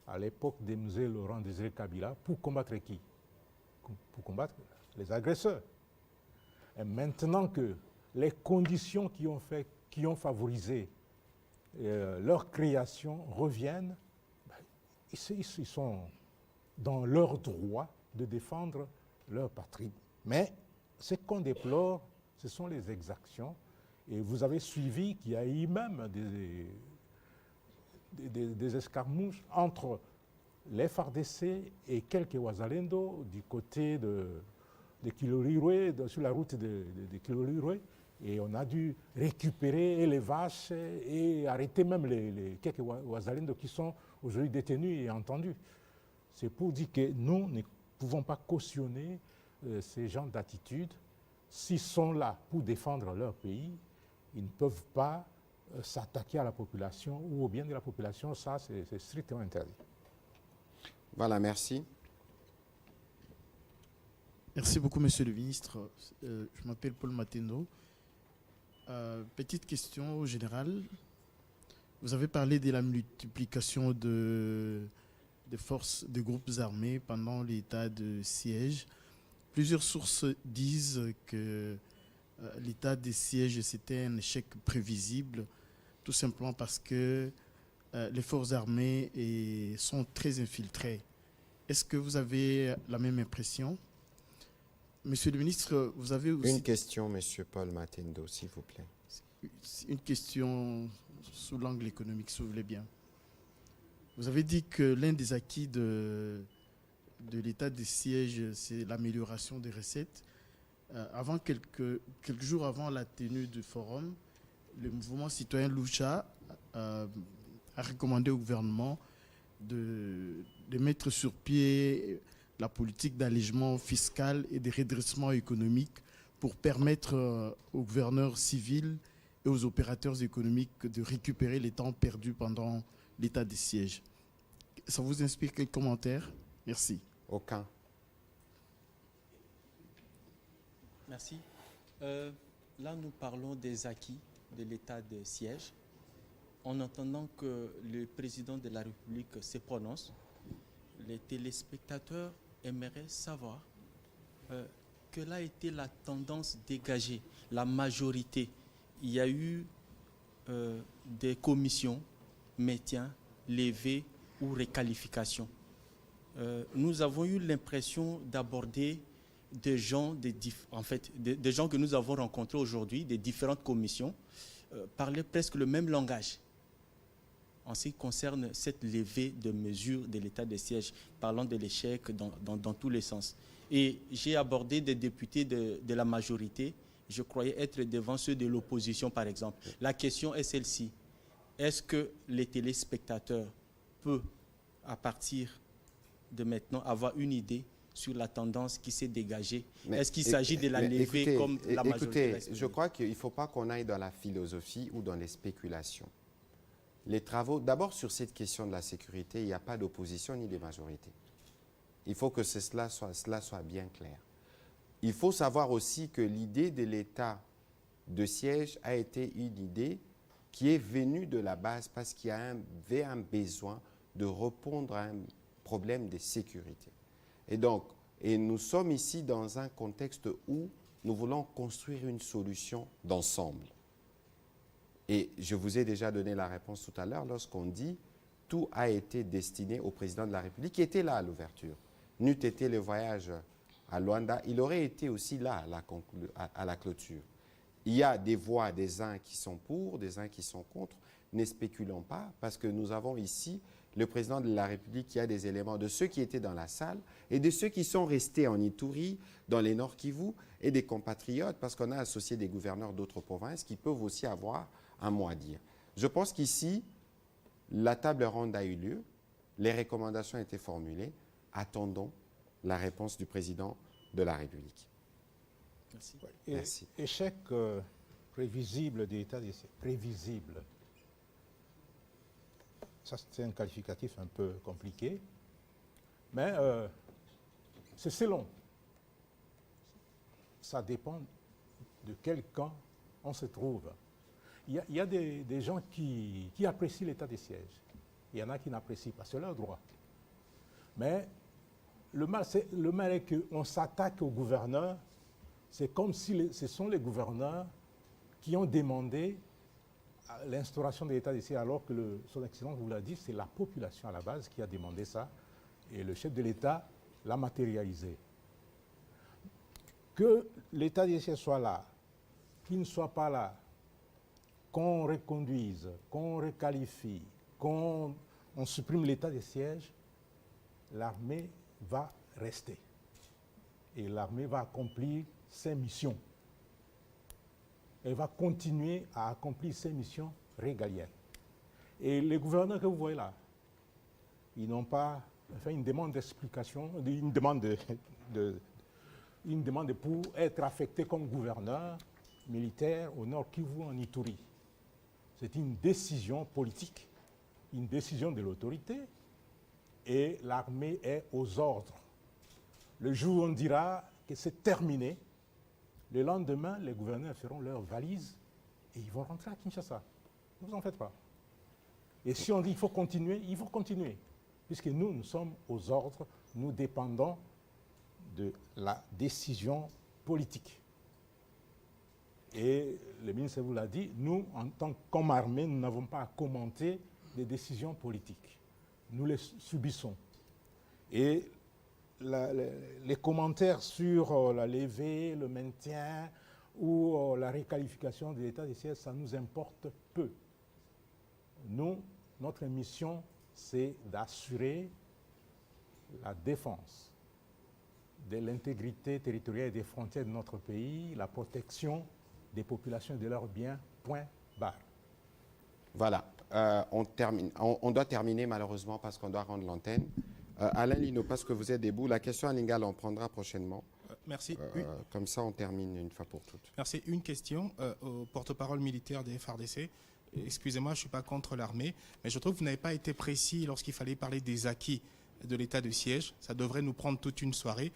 à l'époque de M. Laurent Désiré Kabila pour combattre qui? Pour combattre les agresseurs. Et maintenant que les conditions qui ont favorisé leur création reviennent, ils sont dans leur droit de défendre leur patrie. Mais ce qu'on déplore, ce sont les exactions. Et vous avez suivi qu'il y a eu même des escarmouches entre les FARDC et quelques Wazalendo du côté de Kilolirwe, sur la route de Kilolirwe. Et on a dû récupérer les vaches et arrêter même les quelques Wazalendo qui sont aujourd'hui détenus et entendus. C'est pour dire que nous ne pouvons pas cautionner ces genres d'attitudes. S'ils sont là pour défendre leur pays, ils ne peuvent pas s'attaquer à la population ou au bien de la population. Ça, c'est strictement interdit. Voilà, merci. Merci beaucoup, Monsieur le Ministre. Je m'appelle Paul Matendo. Petite question au général. Vous avez parlé de la multiplication de forces, de groupes armés pendant l'état de siège. Plusieurs sources disent que l'état de siège, c'était un échec prévisible, tout simplement parce que les forces armées sont très infiltrées. Est-ce que vous avez la même impression? Monsieur le ministre, vous avez aussi... Une question, Monsieur Paul Matendo, s'il vous plaît. Une question sous l'angle économique, si vous voulez bien. Vous avez dit que l'un des acquis de l'état de siège, c'est l'amélioration des recettes. Quelques jours avant la tenue du forum, le mouvement citoyen Lucha a recommandé au gouvernement de mettre sur pied la politique d'allègement fiscal et de redressement économique pour permettre aux gouverneurs civils et aux opérateurs économiques de récupérer les temps perdus pendant l'état de siège. Ça vous inspire quel commentaire? Merci. Aucun. Merci. Là, nous parlons des acquis de l'état de siège. En entendant que le président de la République se prononce, les téléspectateurs aimeraient savoir quelle a été la tendance dégagée, la majorité. Il y a eu des commissions, maintien, levée ou réqualification. Nous avons eu l'impression d'aborder des gens, des gens que nous avons rencontrés aujourd'hui, des différentes commissions, parlaient presque le même langage en ce qui concerne cette levée de mesures de l'état de siège, parlant de l'échec dans tous les sens. Et j'ai abordé des députés de la majorité, je croyais être devant ceux de l'opposition, par exemple. La question est celle-ci. Est-ce que les téléspectateurs peuvent, à partir de maintenant, avoir une idée sur la tendance qui s'est dégagée? Est-ce qu'il s'agit de la lever comme la majorité? Écoutez, je crois qu'il ne faut pas qu'on aille dans la philosophie ou dans les spéculations. Les travaux, d'abord sur cette question de la sécurité, il n'y a pas d'opposition ni de majorité. Il faut que cela soit bien clair. Il faut savoir aussi que l'idée de l'état de siège a été une idée qui est venue de la base parce qu'il y avait un besoin de répondre à un problème de sécurité. Et nous sommes ici dans un contexte où nous voulons construire une solution d'ensemble. Et je vous ai déjà donné la réponse tout à l'heure lorsqu'on dit tout a été destiné au président de la République qui était là à l'ouverture. N'eût été le voyage à Luanda, il aurait été aussi là à la clôture. Il y a des voix des uns qui sont pour, des uns qui sont contre. Ne spéculons pas parce que nous avons ici le président de la République qui a des éléments de ceux qui étaient dans la salle et de ceux qui sont restés en Ituri, dans les Nord Kivu et des compatriotes parce qu'on a associé des gouverneurs d'autres provinces qui peuvent aussi avoir un mot à dire. Je pense qu'ici, la table ronde a eu lieu, les recommandations ont été formulées. Attendons la réponse du président de la République. Merci. Merci. Échec prévisible de l'état d'essai. Prévisible. Ça, c'est un qualificatif un peu compliqué. Mais c'est selon. Ça dépend de quel camp on se trouve. Il y a des gens qui apprécient l'état des sièges. Il y en a qui n'apprécient pas. C'est leur droit. Mais le mal est qu'on s'attaque aux gouverneurs. C'est comme si ce sont les gouverneurs qui ont demandé l'instauration de l'état des sièges, alors que son Excellence vous l'a dit, c'est la population à la base qui a demandé ça. Et le chef de l'État l'a matérialisé. Que l'état des sièges soit là, qu'il ne soit pas là, qu'on reconduise, qu'on requalifie, qu'on supprime l'état des sièges, l'armée va rester. Et l'armée va accomplir ses missions. Elle va continuer à accomplir ses missions régaliennes. Et les gouverneurs que vous voyez là, ils n'ont pas fait une demande d'explication, une demande pour être affectés comme gouverneur militaire au Nord Kivu en Ituri. C'est une décision politique, une décision de l'autorité, et l'armée est aux ordres. Le jour où on dira que c'est terminé, le lendemain, les gouverneurs feront leurs valises et ils vont rentrer à Kinshasa. Ne vous en faites pas. Et si on dit qu'il faut continuer, il faut continuer. Puisque nous sommes aux ordres, nous dépendons de la décision politique. Et le ministre vous l'a dit, nous, en tant qu'armée, nous n'avons pas à commenter des décisions politiques. Nous les subissons. Et les commentaires sur la levée, le maintien ou la réqualification de l'état de siège, ça nous importe peu. Nous, notre mission, c'est d'assurer la défense de l'intégrité territoriale et des frontières de notre pays, la protection des populations et de leurs biens, point barre. Voilà, on doit terminer malheureusement parce qu'on doit rendre l'antenne. Alain Lino, parce que vous êtes debout, la question à Lingala, on prendra prochainement. Merci. Comme ça, on termine une fois pour toutes. Merci. Une question au porte-parole militaire des FARDC. Excusez-moi, je ne suis pas contre l'armée, mais je trouve que vous n'avez pas été précis lorsqu'il fallait parler des acquis de l'état de siège. Ça devrait nous prendre toute une soirée.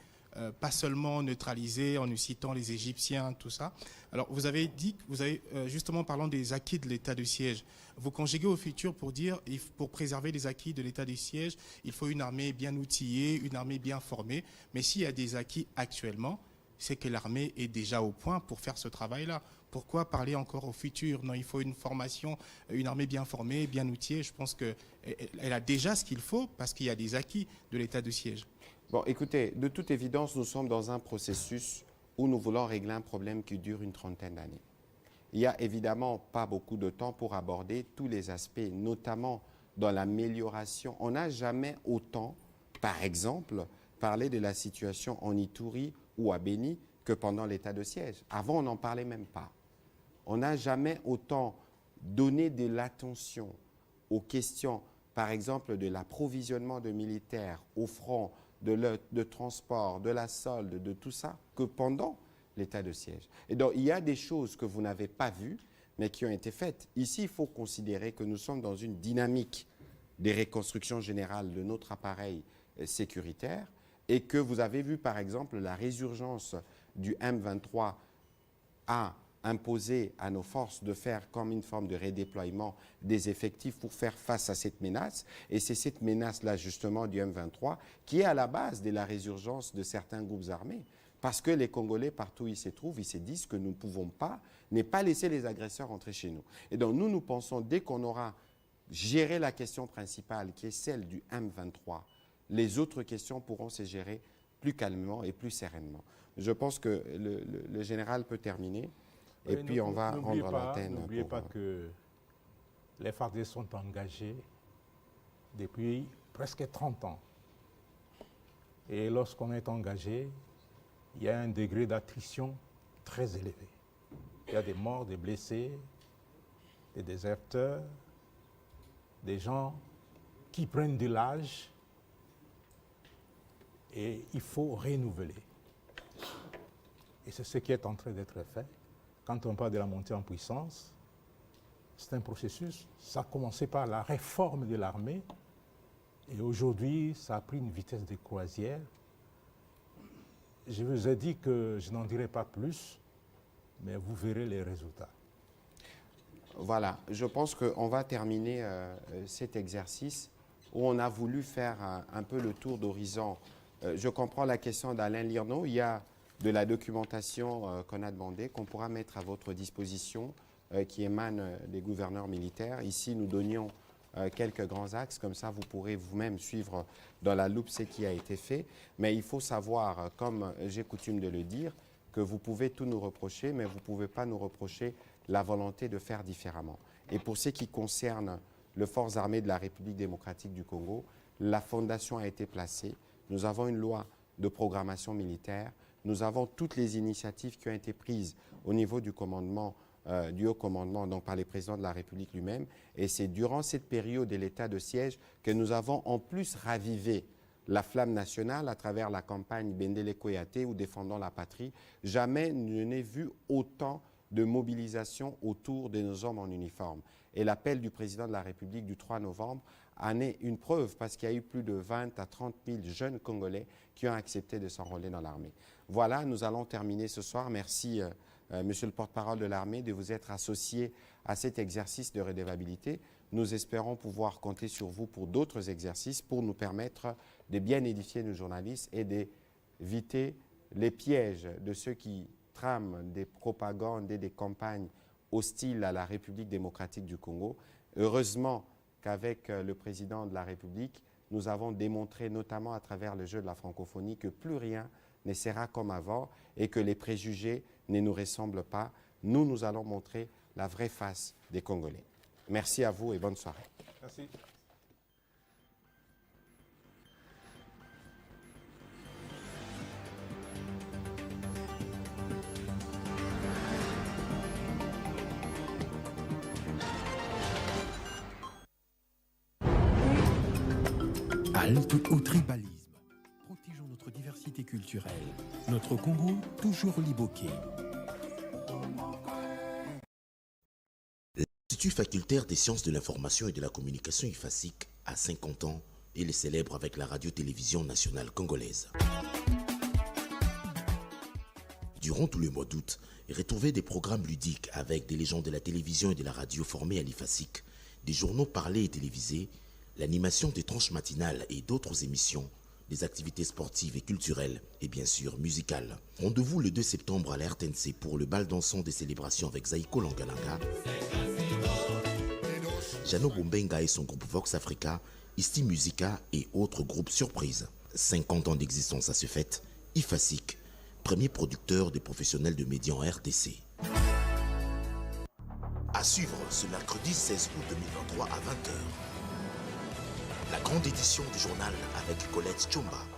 Pas seulement neutraliser en nous citant les Égyptiens, tout ça. Alors, vous avez dit, justement parlant des acquis de l'état de siège, vous conjuguez au futur pour dire, pour préserver les acquis de l'état de siège, il faut une armée bien outillée, une armée bien formée. Mais s'il y a des acquis actuellement, c'est que l'armée est déjà au point pour faire ce travail-là. Pourquoi parler encore au futur? Non, il faut une formation, une armée bien formée, bien outillée. Je pense qu'elle a déjà ce qu'il faut parce qu'il y a des acquis de l'état de siège. Bon, écoutez, de toute évidence, nous sommes dans un processus où nous voulons régler un problème qui dure une trentaine d'années. Il n'y a évidemment pas beaucoup de temps pour aborder tous les aspects, notamment dans l'amélioration. On n'a jamais autant, par exemple, parlé de la situation en Ituri ou à Béni que pendant l'état de siège. Avant, on n'en parlait même pas. On n'a jamais autant donné de l'attention aux questions, par exemple, de l'approvisionnement de militaires au front, de transport, de la solde, de tout ça, que pendant l'état de siège. Et donc, il y a des choses que vous n'avez pas vues, mais qui ont été faites. Ici, il faut considérer que nous sommes dans une dynamique des reconstructions générales de notre appareil sécuritaire et que vous avez vu, par exemple, la résurgence du M23 a imposé à nos forces de faire comme une forme de redéploiement des effectifs pour faire face à cette menace. Et c'est cette menace-là, justement, du M23 qui est à la base de la résurgence de certains groupes armés. Parce que les Congolais, partout où ils se trouvent, ils se disent que nous ne pouvons pas, ne pas laisser les agresseurs entrer chez nous. Et donc, nous pensons, dès qu'on aura géré la question principale, qui est celle du M23, les autres questions pourront se gérer plus calmement et plus sereinement. Je pense que le général peut terminer. Et puis, on va rendre l'antenne. N'oubliez pas que les FARDC sont engagés depuis presque 30 ans. Et lorsqu'on est engagé, il y a un degré d'attrition très élevé. Il y a des morts, des blessés, des déserteurs, des gens qui prennent de l'âge. Et il faut renouveler. Et c'est ce qui est en train d'être fait. Quand on parle de la montée en puissance, c'est un processus. Ça a commencé par la réforme de l'armée et aujourd'hui, ça a pris une vitesse de croisière. Je vous ai dit que je n'en dirai pas plus, mais vous verrez les résultats. Voilà, je pense qu'on va terminer cet exercice où on a voulu faire un peu le tour d'horizon. Je comprends la question d'Alain Lirno. Il y a de la documentation qu'on a demandé, qu'on pourra mettre à votre disposition, qui émane des gouverneurs militaires. Ici, nous donnions quelques grands axes, comme ça vous pourrez vous-même suivre dans la loupe ce qui a été fait. Mais il faut savoir, comme j'ai coutume de le dire, que vous pouvez tout nous reprocher, mais vous ne pouvez pas nous reprocher la volonté de faire différemment. Et pour ce qui concerne les forces armées de la République démocratique du Congo, la fondation a été placée. Nous avons une loi de programmation militaire. Nous avons toutes les initiatives qui ont été prises au niveau du commandement, du haut commandement, donc par les présidents de la République lui-même. Et c'est durant cette période de l'état de siège que nous avons en plus ravivé la flamme nationale à travers la campagne Bendele Koyate ou Défendant la patrie. Jamais je n'ai vu autant de mobilisation autour de nos hommes en uniforme. Et l'appel du président de la République du 3 novembre en est une preuve parce qu'il y a eu plus de 20 à 30 000 jeunes Congolais qui ont accepté de s'enrôler dans l'armée. Voilà, nous allons terminer ce soir. Merci, monsieur le porte-parole de l'armée, de vous être associé à cet exercice de redevabilité. Nous espérons pouvoir compter sur vous pour d'autres exercices pour nous permettre de bien édifier nos journalistes et d'éviter les pièges de ceux qui trament des propagandes et des campagnes hostiles à la République démocratique du Congo. Heureusement, qu'avec le président de la République, nous avons démontré, notamment à travers le jeu de la francophonie, que plus rien ne sera comme avant et que les préjugés ne nous ressemblent pas. Nous allons montrer la vraie face des Congolais. Merci à vous et bonne soirée. Merci. Halte au tribalisme. Protégeons notre diversité culturelle. Notre Congo, toujours liboqué. L'Institut facultaire des sciences de l'information et de la communication IFASIC a 50 ans et le célèbre avec la radio-télévision nationale congolaise. Durant tout le mois d'août, retrouvez des programmes ludiques avec des légendes de la télévision et de la radio formées à l'IFASIC, des journaux parlés et télévisés, l'animation des tranches matinales et d'autres émissions, des activités sportives et culturelles et bien sûr musicales. Rendez-vous le 2 septembre à la RTNC pour le bal dansant des célébrations avec Zaïko Langalanga, Jano Bombenga et son groupe Vox Africa, Isti Musica et autres groupes surprises. 50 ans d'existence à ce fait, IFASIC, premier producteur des professionnels de médias en RDC. À suivre ce mercredi 16 août 2023 à 20h. La grande édition du journal avec Colette Tchomba.